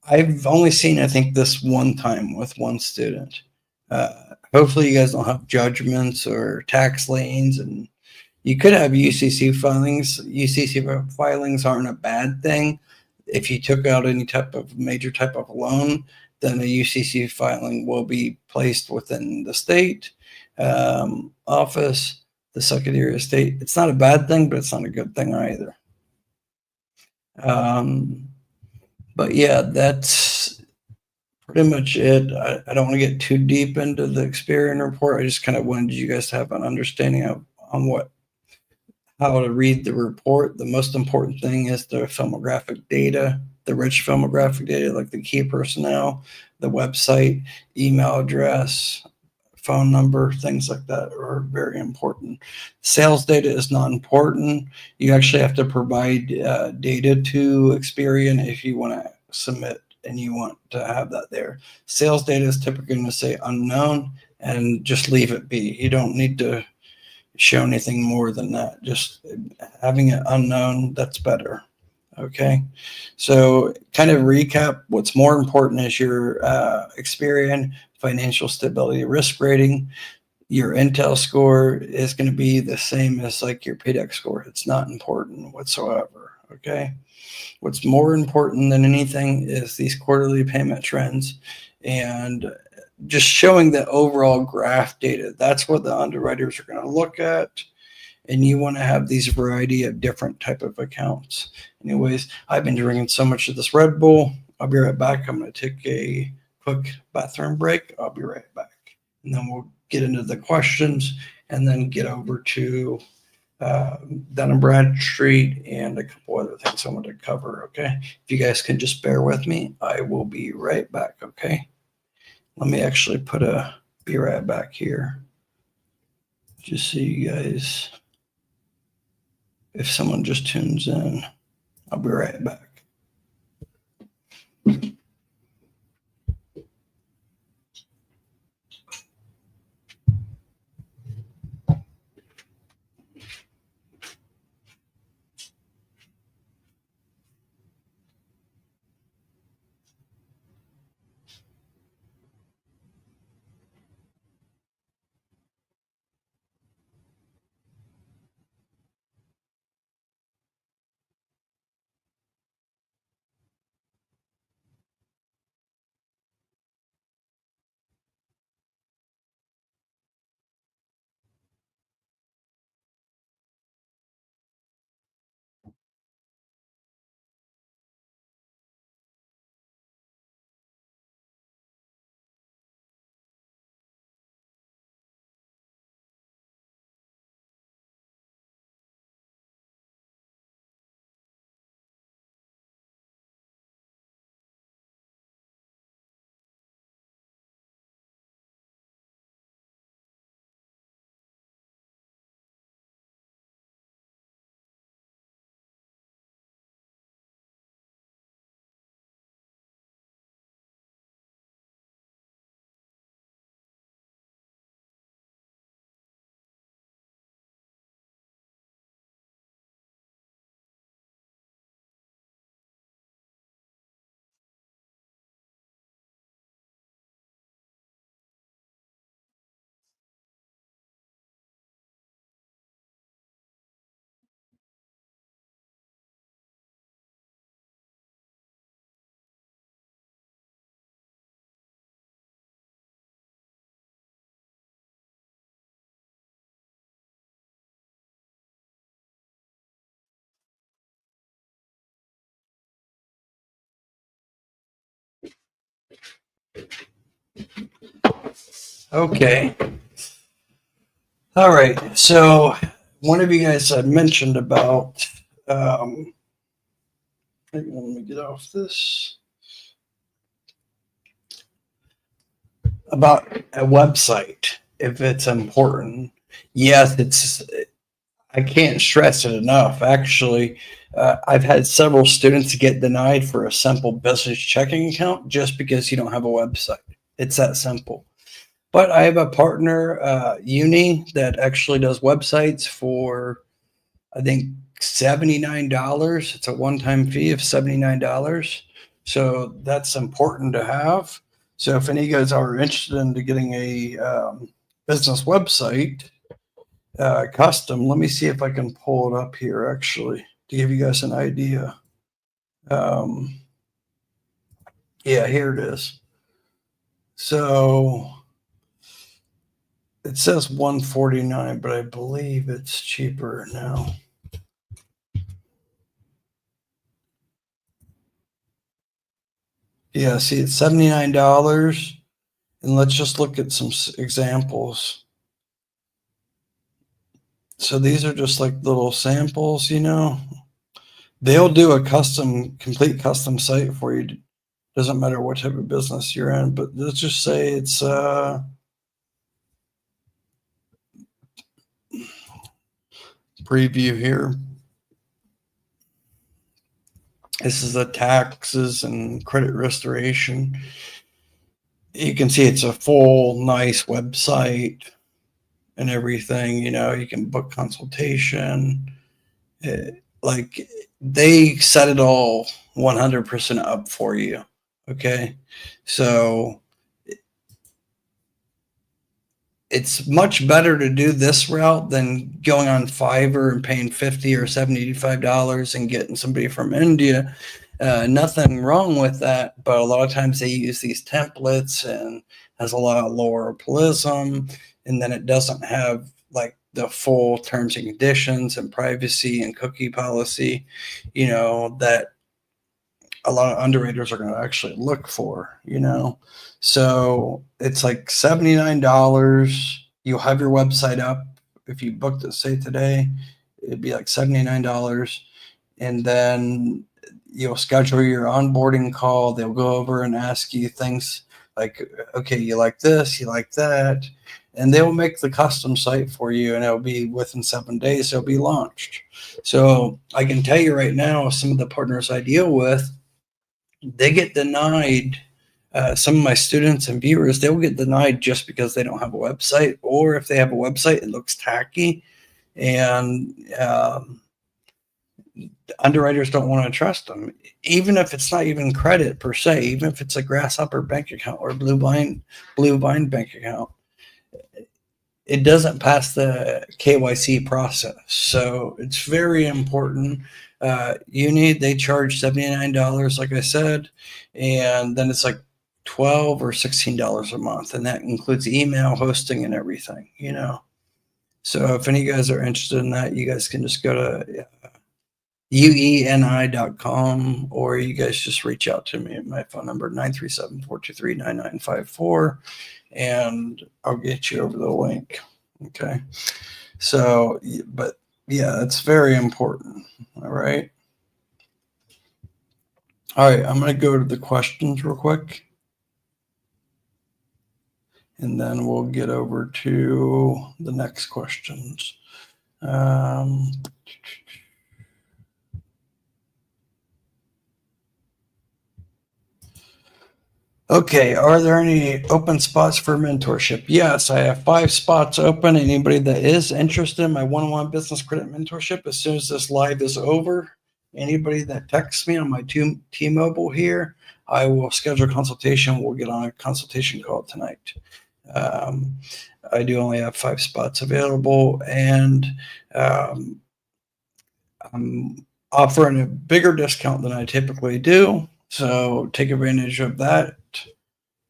I've only seen, I think, this one time with one student. Hopefully you guys don't have judgments or tax liens, and you could have UCC filings. UCC filings aren't a bad thing if you took out any type of major type of loan. then a UCC filing will be placed within the state office, the Secretary of State. It's not a bad thing, but it's not a good thing either. But yeah, that's pretty much it. I don't want to get too deep into the Experian report. I just kind of wanted you guys to have an understanding of how to read the report. The most important thing is the filmographic data, the rich filmographic data, like the key personnel, the website, email address, phone number, things like that are very important. Sales data is not important. You actually have to provide data to Experian if you want to submit and you want to have that there. Sales data is typically going to say unknown and just leave it be. You don't need to show anything more than that. Just having it unknown, that's better. Okay, so kind of recap, what's more important is your Experian financial stability risk rating. Your Intel score is going to be the same as like your PDEX score. It's not important whatsoever. Okay, what's more important than anything is these quarterly payment trends and just showing the overall graph data. That's what the underwriters are going to look at. And you want to have these variety of different type of accounts. Anyways, I've been drinking so much of this Red Bull. I'll be right back. I'm going to take a quick bathroom break. I'll be right back. And then we'll get into the questions and then get over to Dun & Bradstreet and a couple other things I want to cover. Okay. If you guys can just bear with me, I will be right back. Okay. Let me actually put a be right back here. Just so you guys, if someone just tunes in, I'll be right back. Okay. All right. So one of you guys had mentioned about, let me get off this, about a website, if it's important. Yes, I can't stress it enough. Actually, I've had several students get denied for a simple business checking account just because you don't have a website. It's that simple. But I have a partner, uni, that actually does websites for, I think, $79. It's a one-time fee of $79. So that's important to have. So if any of you guys are interested in getting a business website custom, let me see if I can pull it up here actually to give you guys an idea. Yeah, here it is. So it says 149, but I believe it's cheaper now. Yeah, see, it's $79. And let's just look at some examples. So these are just like little samples, They'll do a complete custom site for you. Doesn't matter what type of business you're in, but let's just say it's preview here. This is the taxes and credit restoration. You can see it's a full, nice website and everything. You can book consultation. Like they set it all 100% up for you. Okay. So it's much better to do this route than going on Fiverr and paying $50 or $75 and getting somebody from India. Nothing wrong with that, but a lot of times they use these templates and has a lot of localism, and then it doesn't have like the full terms and conditions and privacy and cookie policy, that a lot of underwriters are going to actually look for, So it's like $79. You'll have your website up. If you booked it, say today, it'd be like $79. And then you'll schedule your onboarding call. They'll go over and ask you things like, okay, you like this, you like that. And they'll make the custom site for you, and it'll be within 7 days, it'll be launched. So I can tell you right now, some of the partners I deal with, they get denied. Some of my students and viewers, they'll get denied just because they don't have a website, or if they have a website, it looks tacky, and underwriters don't want to trust them, even if it's not even credit per se, even if it's a Grasshopper bank account or Blue Vine bank account. It doesn't pass the KYC process. So it's very important. They charge $79, like I said, and then it's like $12 or $16 a month, and that includes email hosting and everything, So if any of you guys are interested in that, you guys can just go to ueni.com, or you guys just reach out to me at my phone number 937-423-9954, and I'll get you over the link. Okay. So, but yeah, it's very important. All right. I'm going to go to the questions real quick, and then we'll get over to the next questions. Okay, are there any open spots for mentorship? Yes, I have 5 spots open. Anybody that is interested in my one-on-one business credit mentorship, as soon as this live is over, anybody that texts me on my T-Mobile here, I will schedule a consultation. We'll get on a consultation call tonight. I do only have 5 spots available, and I'm offering a bigger discount than I typically do. So take advantage of that.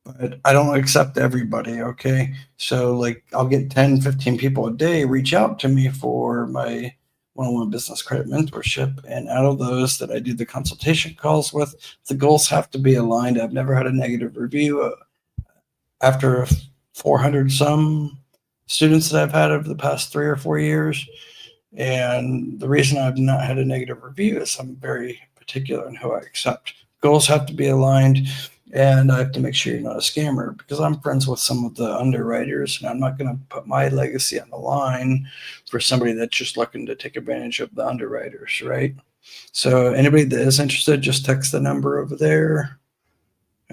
But I don't accept everybody, okay? So like I'll get 10, 15 people a day reach out to me for my one-on-one business credit mentorship. And out of those that I do the consultation calls with, the goals have to be aligned. I've never had a negative review. After 400 some students that I've had over the past 3 or 4 years. And the reason I've not had a negative review is I'm very particular in who I accept. Goals have to be aligned, and I have to make sure you're not a scammer, because I'm friends with some of the underwriters, and I'm not going to put my legacy on the line for somebody that's just looking to take advantage of the underwriters, right? So anybody that is interested, just text the number over there,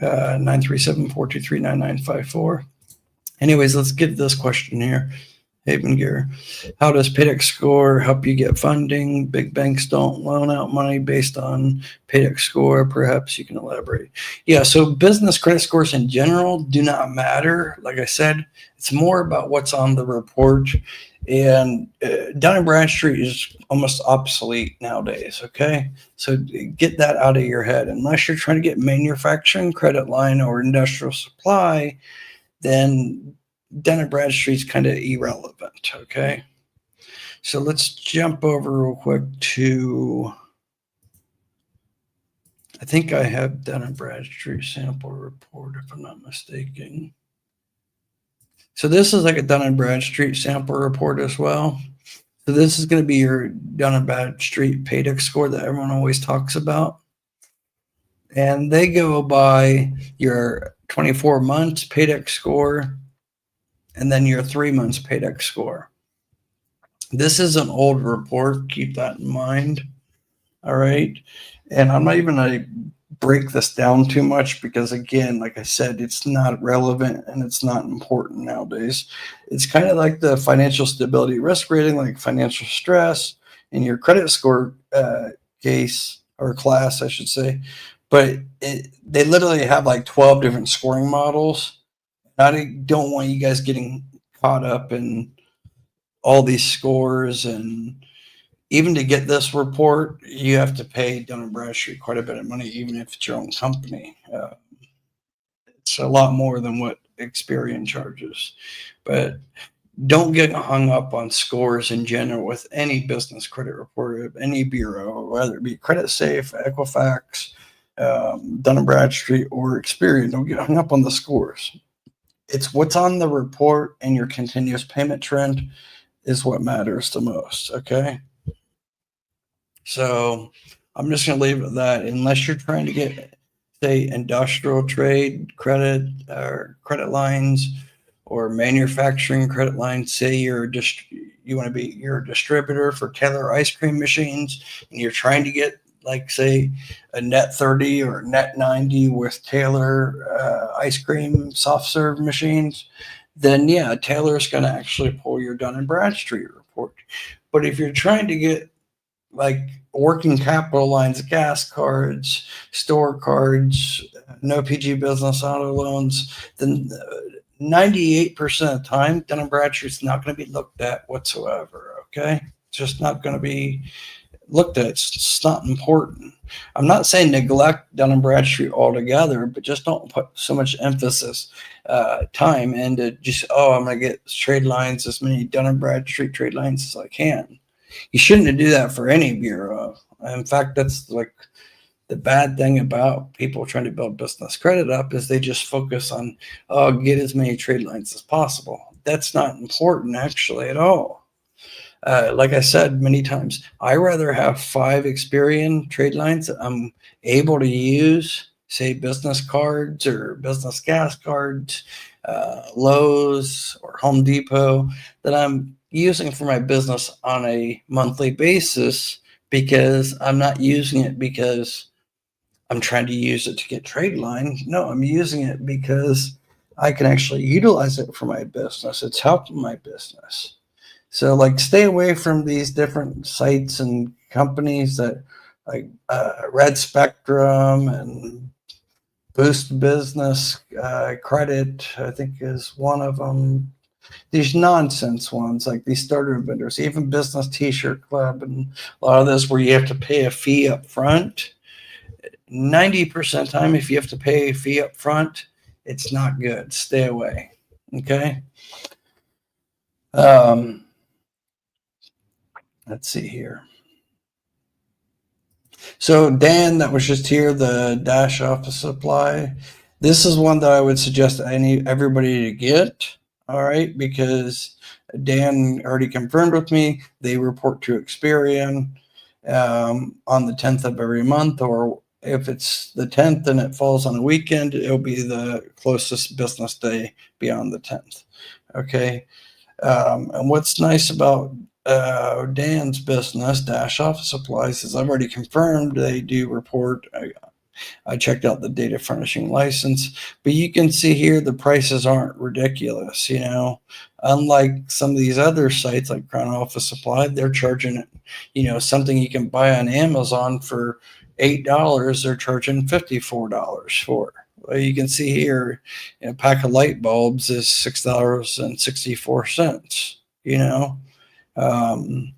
937-423-9954. Anyways, let's get this question here. Haven Gear. How does Paydex score help you get funding? Big banks don't loan out money based on Paydex score. Perhaps you can elaborate. Yeah, so business credit scores in general do not matter. Like I said, it's more about what's on the report. And Dun& Bradstreet is almost obsolete nowadays, okay? So get that out of your head. Unless you're trying to get manufacturing credit line or industrial supply, then Dun& Bradstreet's kind of irrelevant, okay? So let's jump over real quick to, I think I have Dun & Bradstreet sample report, if I'm not mistaken. So this is like a Dun & Bradstreet sample report as well. So this is going to be your Dun & Bradstreet paydex score that everyone always talks about. And they go by your 24 months paydex score and then your 3 months paydex score. This is an old report. Keep that in mind. All right. And I'm not even going to break this down too much because, again, like I said, it's not relevant and it's not important nowadays. It's kind of like the financial stability risk rating, like financial stress in your credit score case or class, I should say. But they literally have like 12 different scoring models. I don't want you guys getting caught up in all these scores, and even to get this report, you have to pay Dun & Bradstreet quite a bit of money, even if it's your own company. It's a lot more than what Experian charges. But don't get hung up on scores in general with any business credit report of any bureau, whether it be Credit Safe, Equifax, Dun & Bradstreet, or Experian. Don't get hung up on the scores. It's what's on the report and your continuous payment trend is what matters the most, okay? So I'm just going to leave it at that. Unless you're trying to get, say, industrial trade credit or credit lines or manufacturing credit lines, say you're a distributor for Taylor ice cream machines, and you're trying to get, like, say, a net 30 or net 90 with Taylor ice cream soft serve machines, then yeah, Taylor's going to actually pull your Dun & Bradstreet report. But if you're trying to get like working capital lines, gas cards, store cards, no PG business auto loans, then 98% of the time, Dun & Bradstreet's not going to be looked at whatsoever, okay? It's just not going to be looked at. It's just not important. I'm not saying neglect Dun & Bradstreet altogether, but just don't put so much emphasis, time into just, I'm going to get trade lines, as many Dun & Bradstreet trade lines as I can. You shouldn't do that for any bureau. In fact, that's like the bad thing about people trying to build business credit up is they just focus on, get as many trade lines as possible. That's not important actually at all. Like I said many times, I rather have 5 Experian trade lines that I'm able to use, say business cards or business gas cards, Lowe's or Home Depot, that I'm using for my business on a monthly basis, because I'm not using it because I'm trying to use it to get trade line. No, I'm using it because I can actually utilize it for my business. It's helping my business. So, like, stay away from these different sites and companies that, like, Red Spectrum and Boost Business Credit, I think, is one of them. These nonsense ones, like these starter vendors, even Business T-shirt Club, and a lot of this where you have to pay a fee up front. 90% of the time, if you have to pay a fee up front, it's not good. Stay away. Okay. Let's see here. So Dan, that was just here, the Dash Office Supply. This is one that I would suggest everybody to get. All right, because Dan already confirmed with me they report to Experian on the 10th of every month, or if it's the 10th and it falls on a weekend, it'll be the closest business day beyond the 10th. Okay. And what's nice about Dan's business, Dash Office Supplies, is I've already confirmed they do report. I checked out the data furnishing license, but you can see here the prices aren't ridiculous. Unlike some of these other sites like Crown Office Supply, they're charging, something you can buy on Amazon for $8, they're charging $54 for. Well, you can see here, a pack of light bulbs is $6.64. There's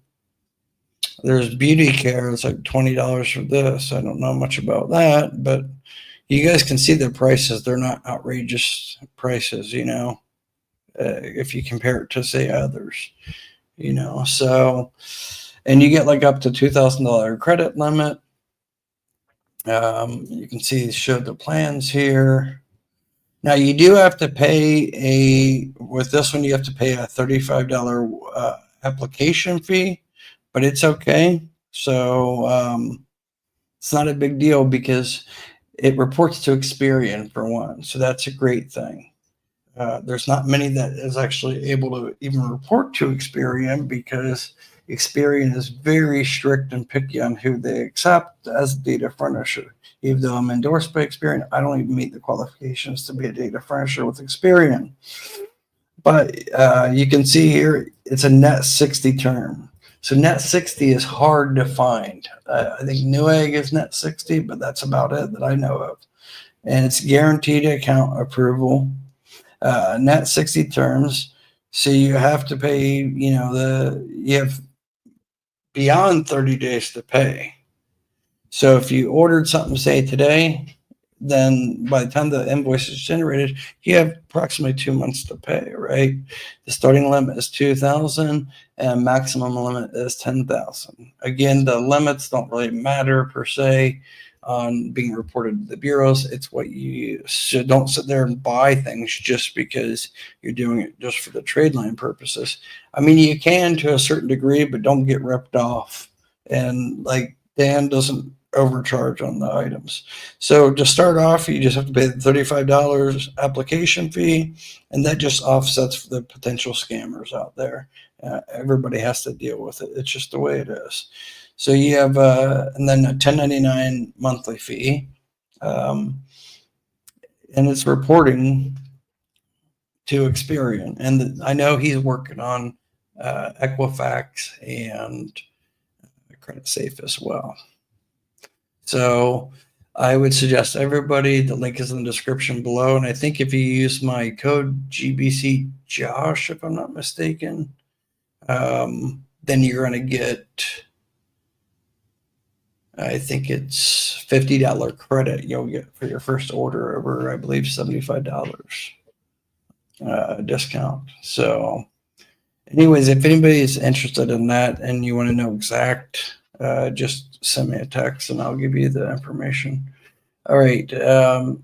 beauty care. It's like $20 for this. I don't know much about that, but you guys can see the prices. They're not outrageous prices, if you compare it to, say, others, So, and you get like up to $2,000 credit limit. You can see show the plans here. Now you do have to pay with this one, you have to pay a $35 application fee, but it's okay. So it's not a big deal because it reports to Experian for one. So that's a great thing. There's not many that is actually able to even report to Experian because Experian is very strict and picky on who they accept as a data furnisher. Even though I'm endorsed by Experian, I don't even meet the qualifications to be a data furnisher with Experian. But you can see here, it's a net 60 term. So net 60 is hard to find. I think Newegg is net 60, but that's about it that I know of. And it's guaranteed account approval. Net 60 terms. So you have to pay, you have beyond 30 days to pay. So if you ordered something, say today, then by the time the invoice is generated, you have approximately 2 months to pay, right? The starting limit is 2,000 and maximum limit is 10,000. Again, the limits don't really matter per se on being reported to the bureaus. It's what you should. Don't sit there and buy things just because you're doing it just for the trade line purposes. I mean, you can to a certain degree, but don't get ripped off. And like Dan doesn't overcharge on the items. So to start off, you just have to pay the $35 application fee, and that just offsets the potential scammers out there. Everybody has to deal with it. It's just the way it is. So you have, and then a $10.99 monthly fee, and it's reporting to Experian. And I know he's working on Equifax and Credit Safe as well. So I would suggest everybody, the link is in the description below. And I think if you use my code GBC Josh, if I'm not mistaken, then you're going to get, I think it's $50 credit you'll get for your first order over, I believe, $75 discount. So anyways, if anybody is interested in that and you want to know exact, just send me a text and I'll give you the information. All right.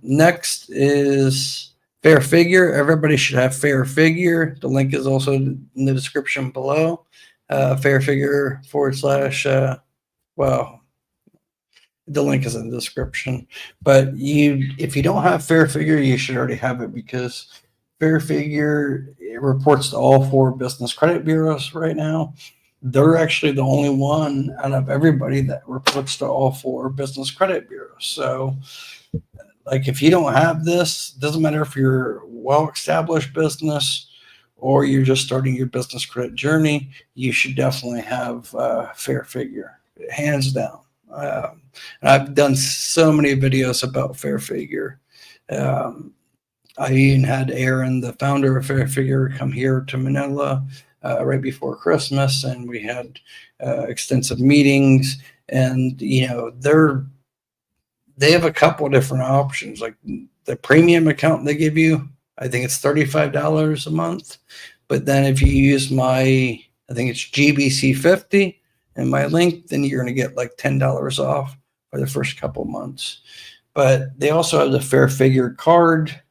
Next is Fair Figure. Everybody should have Fair Figure. The link is also in the description below. Fair Figure / well, the link is in the description. But if you don't have Fair Figure, you should already have it because Fair Figure, it reports to all 4 business credit bureaus right now. They're actually the only one out of everybody that reports to all 4 business credit bureaus. So like if you don't have this, doesn't matter if you're a well-established business or you're just starting your business credit journey, you should definitely have Fair Figure, hands down. I've done so many videos about Fair Figure. I even had Aaron, the founder of Fair Figure, come here to Manila right before Christmas, and we had extensive meetings. And they have a couple of different options. Like the premium account they give you, I think it's $35 a month. But then if you use I think it's GBC50 and my link, then you're going to get like $10 off for the first couple months. But they also have the Fair Figure card,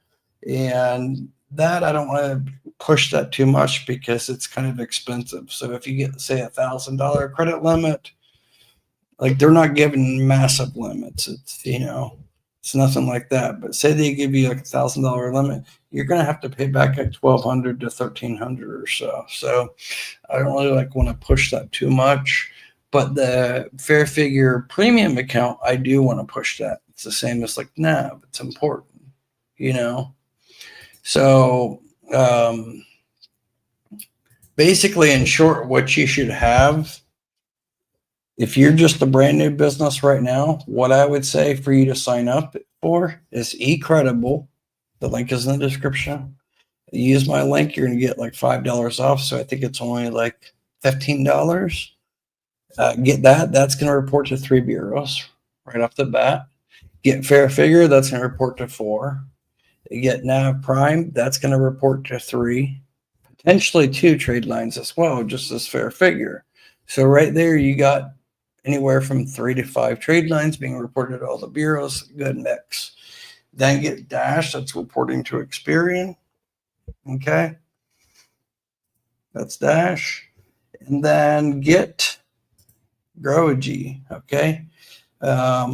and that I don't want to push that too much because it's kind of expensive. So if you get, say, $1,000 credit limit, like they're not giving massive limits. It's, it's nothing like that. But say they give you like $1,000 limit, you're going to have to pay back like $1,200 to $1,300 or so. So I don't really want to push that too much. But the Fair Figure premium account, I do want to push that. It's the same as like NAV. It's important, So basically, in short, what you should have, if you're just a brand new business right now, what I would say for you to sign up for is eCredible. The link is in the description. Use my link, you're going to get like $5 off. So I think it's only like $15. Get that. That's going to report to 3 bureaus right off the bat. Get fair figure. That's going to report to 4. Get nav prime. That's going to report to 3. Potentially 2 trade lines as well, just as fair figure. So right there, you got anywhere from 3 to 5 trade lines being reported to all the bureaus. Good mix. Then get dash. That's reporting to Experian. Okay. That's dash. And then get Growagy. Okay. I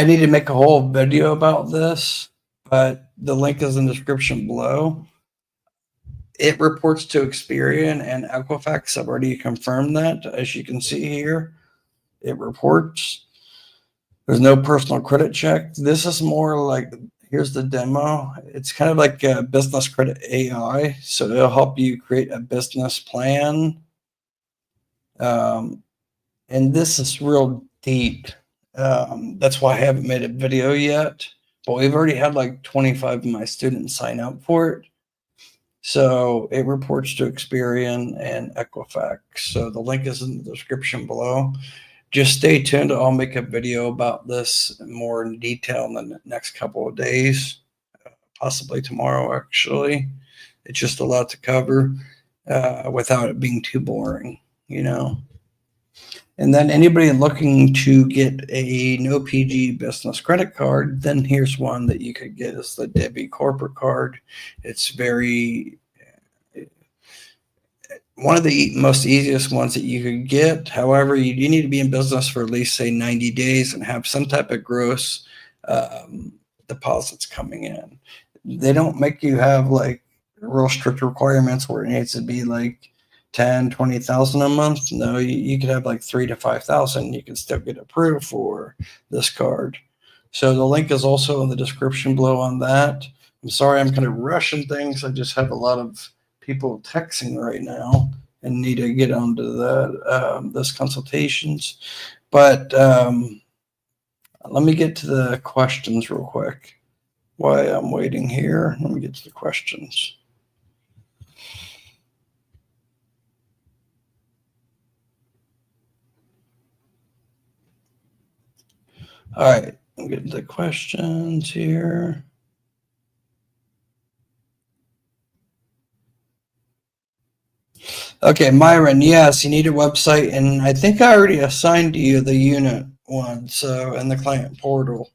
need to make a whole video about this, but the link is in the description below. It reports to Experian and Equifax. I've already confirmed that. As you can see here, it reports. There's no personal credit check. This is more like, here's the demo. It's kind of like a business credit AI. So it'll help you create a business plan. And this is real deep. That's why I haven't made a video yet. But we've already had like 25 of my students sign up for it. So it reports to Experian and Equifax. So the link is in the description below. Just stay tuned. I'll make a video about this more in detail in the next couple of days, possibly tomorrow, actually. It's just a lot to cover without it being too boring, you know. And then anybody looking to get a no PG business credit card, then here's one that you could get is the Debbie corporate card. It's very one of the most easiest ones that you could get. However, you need to be in business for at least say 90 days and have some type of gross deposits coming in. They don't make you have like real strict requirements where it needs to be like 10, 20,000 a month. No, you could have like 3 to 5,000. You can still get approved for this card. So the link is also in the description below on that. I'm sorry, I'm kind of rushing things. I just have a lot of people texting right now and need to get onto that, this consultations. But let me get to the questions real quick while I'm waiting here. Let me get to the questions. All right, I'm getting the questions here. Okay, Myron, yes, you need a website, and I think I already assigned you the unit one, so in the client portal.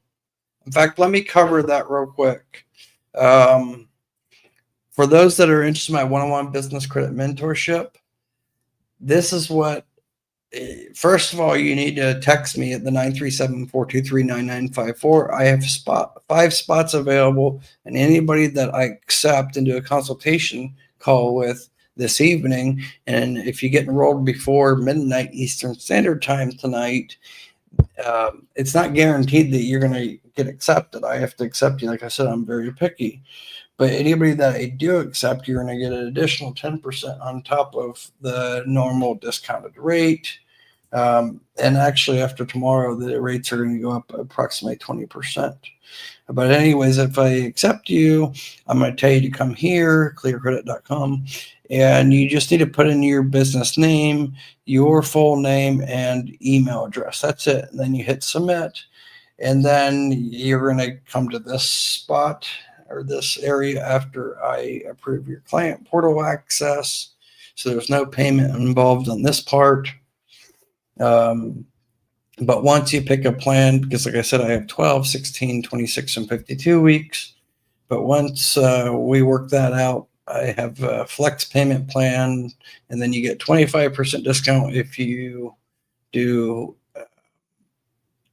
In fact, let me cover that real quick. For those that are interested in my one-on-one business credit mentorship, this is what. First of all, you need to text me at the 937-423-9954. I have 5 spots available, and anybody that I accept and do a consultation call with this evening, and if you get enrolled before midnight Eastern Standard Time tonight, it's not guaranteed that you're going to get accepted. I have to accept you. Like I said, I'm very picky. But anybody that I do accept, you're going to get an additional 10% on top of the normal discounted rate. And actually, after tomorrow, the rates are going to go up approximately 20%. But anyways, if I accept you, I'm going to tell you to come here, clearcredit.com, and you just need to put in your business name, your full name, and email address. That's it. And then you hit submit, and then you're going to come to this spot or this area after I approve your client portal access. So there's no payment involved on this part. But once you pick a plan, because like I said, I have 12, 16, 26, and 52 weeks. But once we work that out, I have a flex payment plan, and then you get 25% discount if you do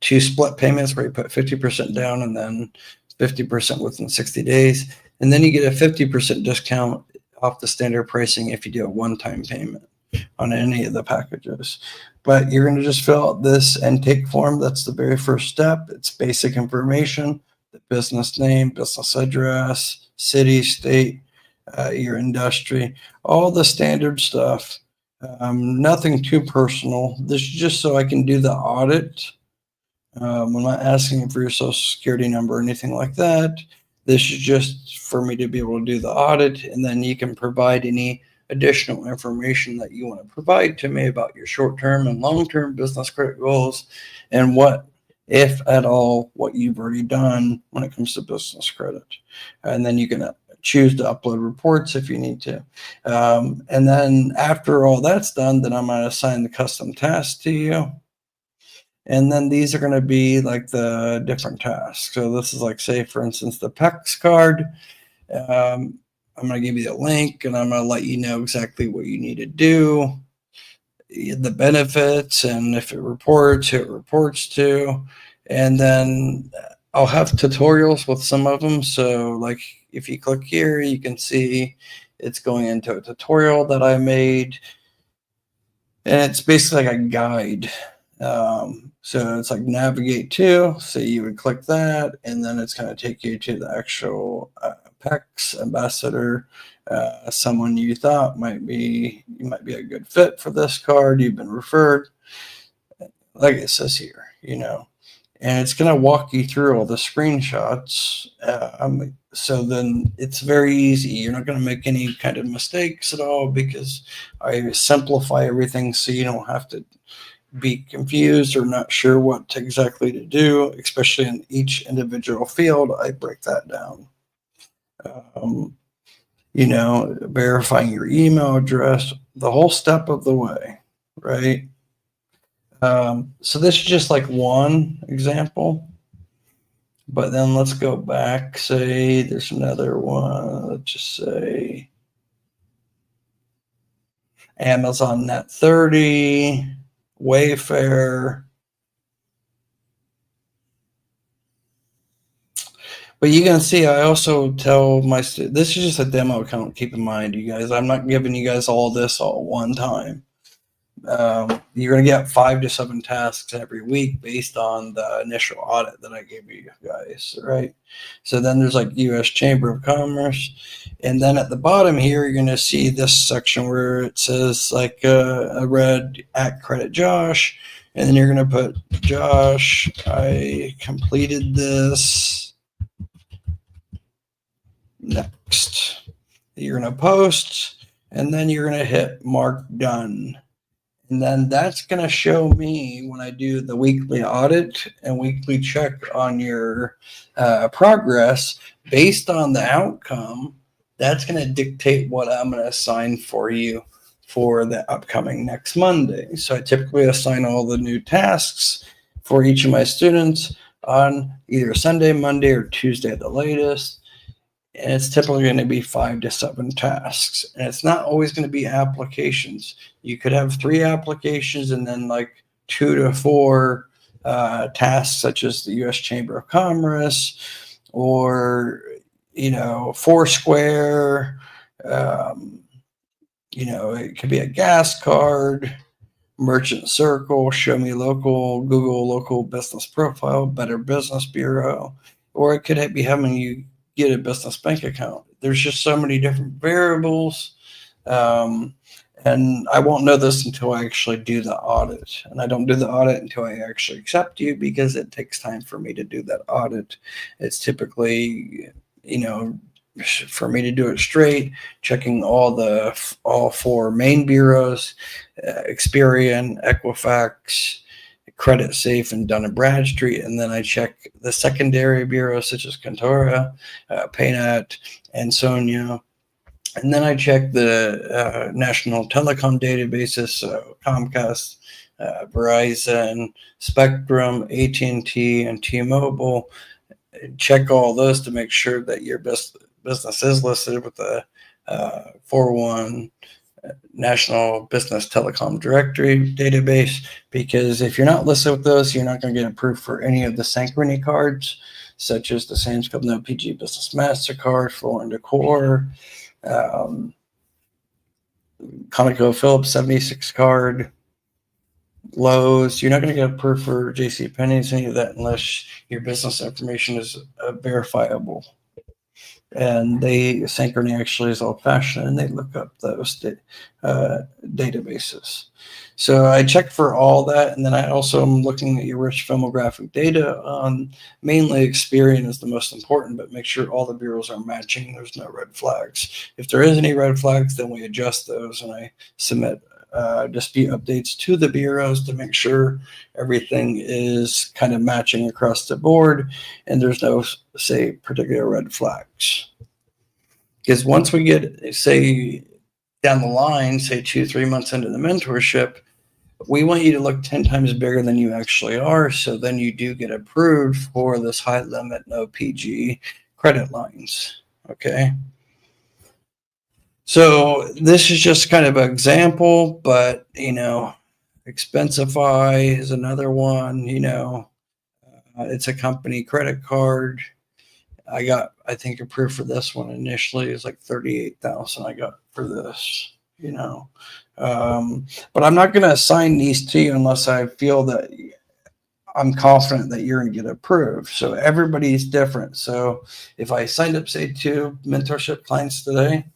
2 split payments where you put 50% down and then 50% within 60 days. And then you get a 50% discount off the standard pricing if you do a one-time payment on any of the packages. But you're going to just fill out this intake form. That's the very first step. It's basic information, the business name, business address, city, state, your industry, all the standard stuff. Nothing too personal. This is just so I can do the audit. I'm not asking for your social security number or anything like that. This is just for me to be able to do the audit, and then you can provide any additional information that you want to provide to me about your short-term and long-term business credit goals and what, if at all, what you've already done when it comes to business credit. And then you can choose to upload reports if you need to. And then after all that's done, then I'm going to assign the custom task to you. And then these are going to be like the different tasks. So this is like, say, for instance, the PEX card. I'm going to give you the link and I'm going to let you know exactly what you need to do, the benefits, and if it reports, who it reports to. And then I'll have tutorials with some of them. So like if you click here, you can see it's going into a tutorial that I made. And it's basically like a guide. So it's like navigate to. So you would click that, and then it's going to take you to the actual PEX ambassador, someone you thought might be a good fit for this card. You've been referred, like it says here, and it's going to walk you through all the screenshots. So then it's very easy. You're not going to make any kind of mistakes at all because I simplify everything so you don't have to be confused or not sure what exactly to do, especially in each individual field. I break that down. Verifying your email address, the whole step of the way, right? So this is just like one example, but then let's go back. Say there's another one. Let's just say Amazon Net 30, Wayfair. But you can see, I also tell my students, this is just a demo account. Keep in mind, you guys, I'm not giving you guys all this all at one time. You're going to get 5 to 7 tasks every week based on the initial audit that I gave you guys, right? So then there's like U.S. Chamber of Commerce. And then at the bottom here, you're going to see this section where it says like a red @credit Josh. And then you're going to put, Josh, I completed this. Next. You're going to post, and then you're going to hit mark done. And then that's going to show me when I do the weekly audit and weekly check on your progress based on the outcome. That's going to dictate what I'm going to assign for you for the upcoming next Monday. So I typically assign all the new tasks for each of my students on either Sunday, Monday, or Tuesday at the latest. And it's typically going to be 5 to 7 tasks. And it's not always going to be applications. You could have 3 applications and then like 2 to 4 tasks, such as the U.S. Chamber of Commerce or, Foursquare. It could be a gas card, Merchant Circle, Show Me Local, Google Local Business Profile, Better Business Bureau, or it could be having you get a business bank account. There's just so many different variables. And I won't know this until I actually do the audit. And I don't do the audit until I actually accept you because it takes time for me to do that audit. It's typically, for me to do it straight, checking all 4 main bureaus, Experian, Equifax, Credit Safe, and Dun & Bradstreet, and then I check the secondary bureaus such as Contora, PayNet, and Sonia, and then I check the national telecom databases, so Comcast, Verizon, Spectrum, AT&T, and T-Mobile. Check all those to make sure that your business is listed with the 401 National Business Telecom Directory database, because if you're not listed with those, you're not going to get approved for any of the Synchrony cards, such as the Sam's Club No PG Business MasterCard, Floor & Decor, ConocoPhillips 76 card, Lowe's. You're not going to get approved for JCPenney's, any of that, unless your business information is verifiable. and Synchrony actually is old-fashioned, and they look up those databases. So I check for all that, and then I also am looking at your rich filmographic data on mainly Experian is the most important, but make sure all the bureaus are matching. There's no red flags. If there is any red flags, then we adjust those, and I submit dispute updates to the bureaus to make sure everything is kind of matching across the board, and there's no, say, particular red flags. Because once we get, say, down the line, say 2-3 months into the mentorship, we want you to look 10 times bigger than you actually are. So then you do get approved for this high limit, no PG credit lines. Okay. So this is just kind of an example, but, Expensify is another one, it's a company credit card. I think approved for this one initially is like 38,000 I got for this, but I'm not going to assign these to you unless I feel that I'm confident that you're going to get approved. So everybody's different. So if I signed up, say, 2 mentorship clients today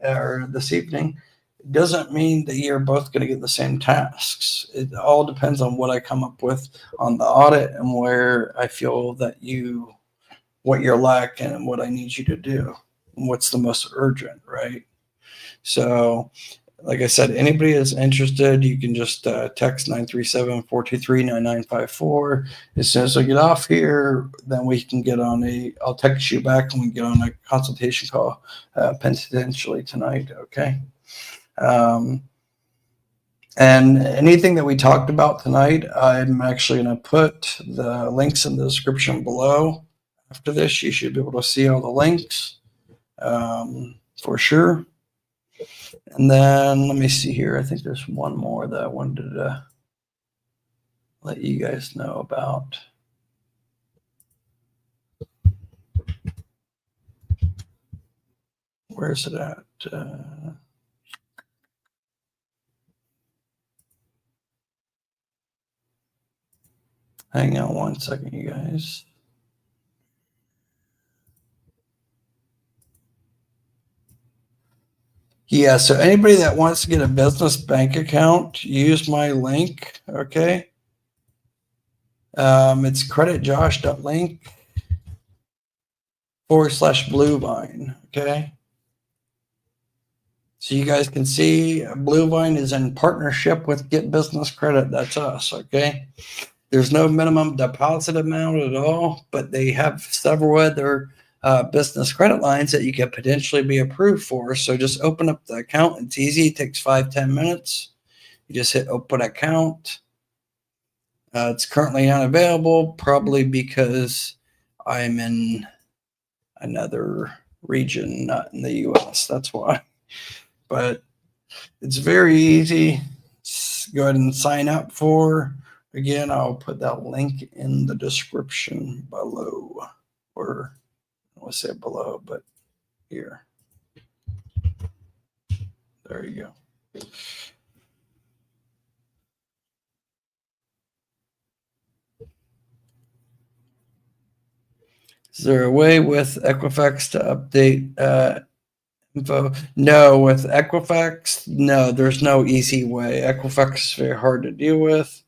or this evening, it doesn't mean that you're both going to get the same tasks. It all depends on what I come up with on the audit and where I feel that what you're lacking and what I need you to do and what's the most urgent, right? So, like I said, anybody is interested, you can just text 937-423-9954. As soon as I get off here, then we can get on I'll text you back and we can get on a consultation call potentially tonight, okay? And anything that we talked about tonight, I'm actually going to put the links in the description below. After this, you should be able to see all the links for sure. And then let me see here. I think there's one more that I wanted to let you guys know about. Where's it at? Hang on one second, you guys. Yeah, so anybody that wants to get a business bank account, use my link, okay? It's creditjosh.link/Bluevine, okay? So you guys can see Bluevine is in partnership with Get Business Credit. That's us, okay? There's no minimum deposit amount at all, but they have several other business credit lines that you could potentially be approved for. So just open up the account. It's easy. It takes 5-10 minutes. You just hit open account. It's currently unavailable, probably because I'm in another region, not in the US. That's why. But it's very easy. Just go ahead and sign up for. Again, I'll put that link in the description below, or I want to say below, but here. There you go. Is there a way with Equifax to update info? No, with Equifax, no, there's no easy way. Equifax is very hard to deal with.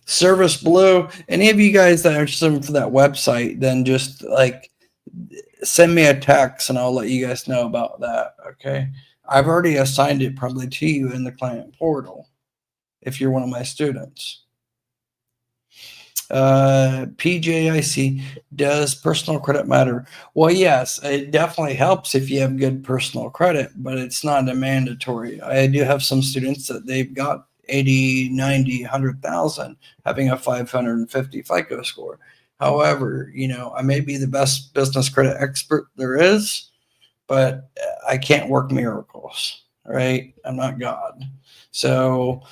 Service Blue, any of you guys that are interested for that website, then just like send me a text and I'll let you guys know about that. Okay. I've already assigned it probably to you in the client portal if you're one of my students. PJIC, does personal credit matter? Well, yes, it definitely helps if you have good personal credit, but it's not a mandatory. I do have some students that they've got 80, 90, 100,000 having a 550 FICO score. However, I may be the best business credit expert there is, but I can't work miracles, right? I'm not God. So,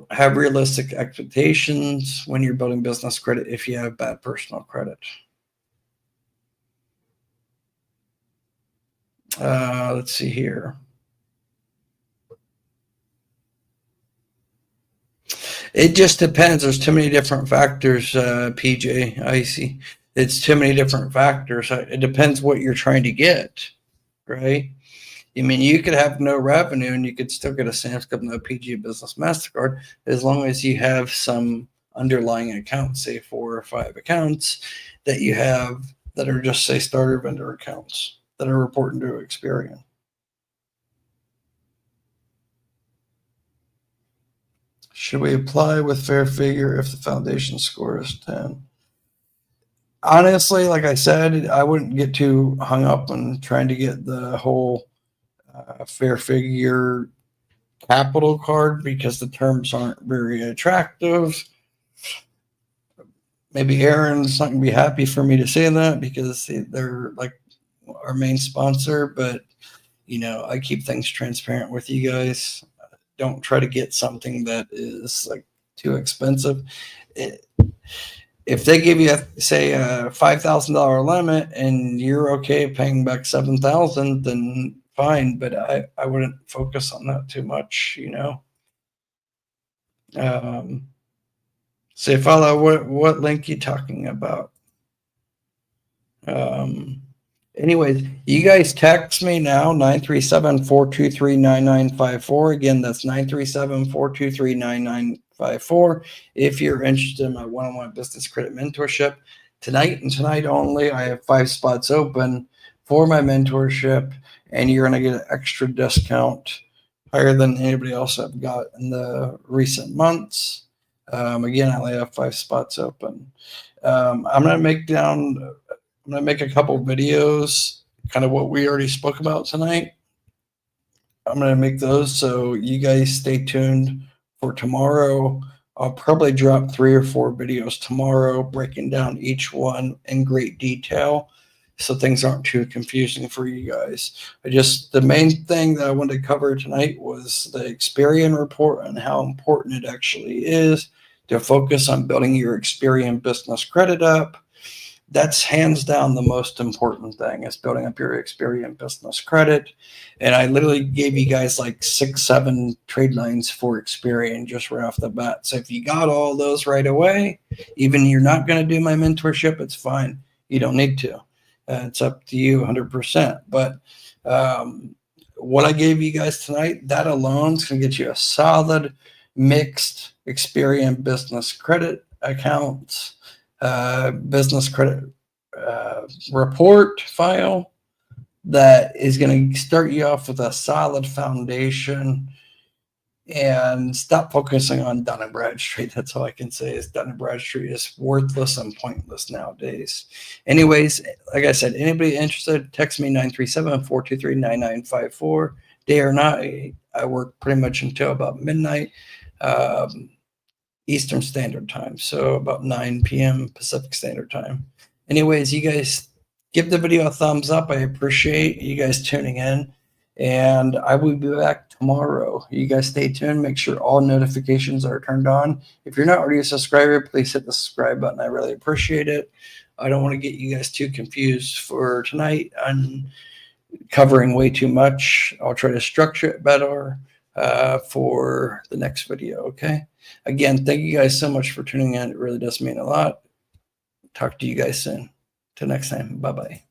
have realistic expectations when you're building business credit if you have bad personal credit. Let's see here. It just depends. There's too many different factors, PJ. I see. It's too many different factors. It depends what you're trying to get, right? I mean, you could have no revenue and you could still get a Sam's Club, no PG Business MasterCard, as long as you have some underlying accounts, say 4 or 5 accounts that you have that are just, say, starter vendor accounts that are reporting to Experian. Should we apply with fair figure if the foundation score is 10? Honestly, like I said, I wouldn't get too hung up on trying to get the whole fair figure capital card because the terms aren't very attractive. Maybe Aaron's not going to be happy for me to say that because they're like our main sponsor, but I keep things transparent with you guys. Don't try to get something that is like too expensive. If they give you, say, a $5,000 limit and you're okay paying back $7,000, then fine. But I wouldn't focus on that too much, Say, follow, what link you talking about? Anyways, you guys text me now, 937-423-9954. Again, that's 937-423-9954. If you're interested in my one-on-one business credit mentorship. Tonight and tonight only, I have 5 spots open for my mentorship, and you're going to get an extra discount higher than anybody else I've got in the recent months. Again, I only have 5 spots open. I'm going to make a couple videos, kind of what we already spoke about tonight. I'm going to make those, so you guys stay tuned for tomorrow. I'll probably drop 3 or 4 videos tomorrow, breaking down each one in great detail, so things aren't too confusing for you guys. The main thing that I wanted to cover tonight was the Experian report and how important it actually is to focus on building your Experian business credit up. That's hands down the most important thing, is building up your Experian business credit. And I literally gave you guys like 6, 7 trade lines for Experian just right off the bat. So if you got all those right away, even you're not going to do my mentorship, it's fine. You don't need to. It's up to you 100%. But what I gave you guys tonight, that alone is going to get you a solid mixed Experian business credit account, business credit report file that is going to start you off with a solid foundation. And stop focusing on Dun & Bradstreet. That's all I can say is Dun & Bradstreet is worthless and pointless nowadays. Anyways, like I said, anybody interested, text me 937-423-9954. Day or night, I work pretty much until about midnight Eastern Standard Time, so about 9 p.m. Pacific Standard Time. Anyways, you guys give the video a thumbs up. I appreciate you guys tuning in. And I will be back tomorrow. You guys stay tuned. Make sure all notifications are turned on. If you're not already a subscriber, please hit the subscribe button. I really appreciate it. I don't want to get you guys too confused for tonight. I'm covering way too much. I'll try to structure it better for the next video, okay? Again, thank you guys so much for tuning in. It really does mean a lot. Talk to you guys soon. Till next time. Bye-bye.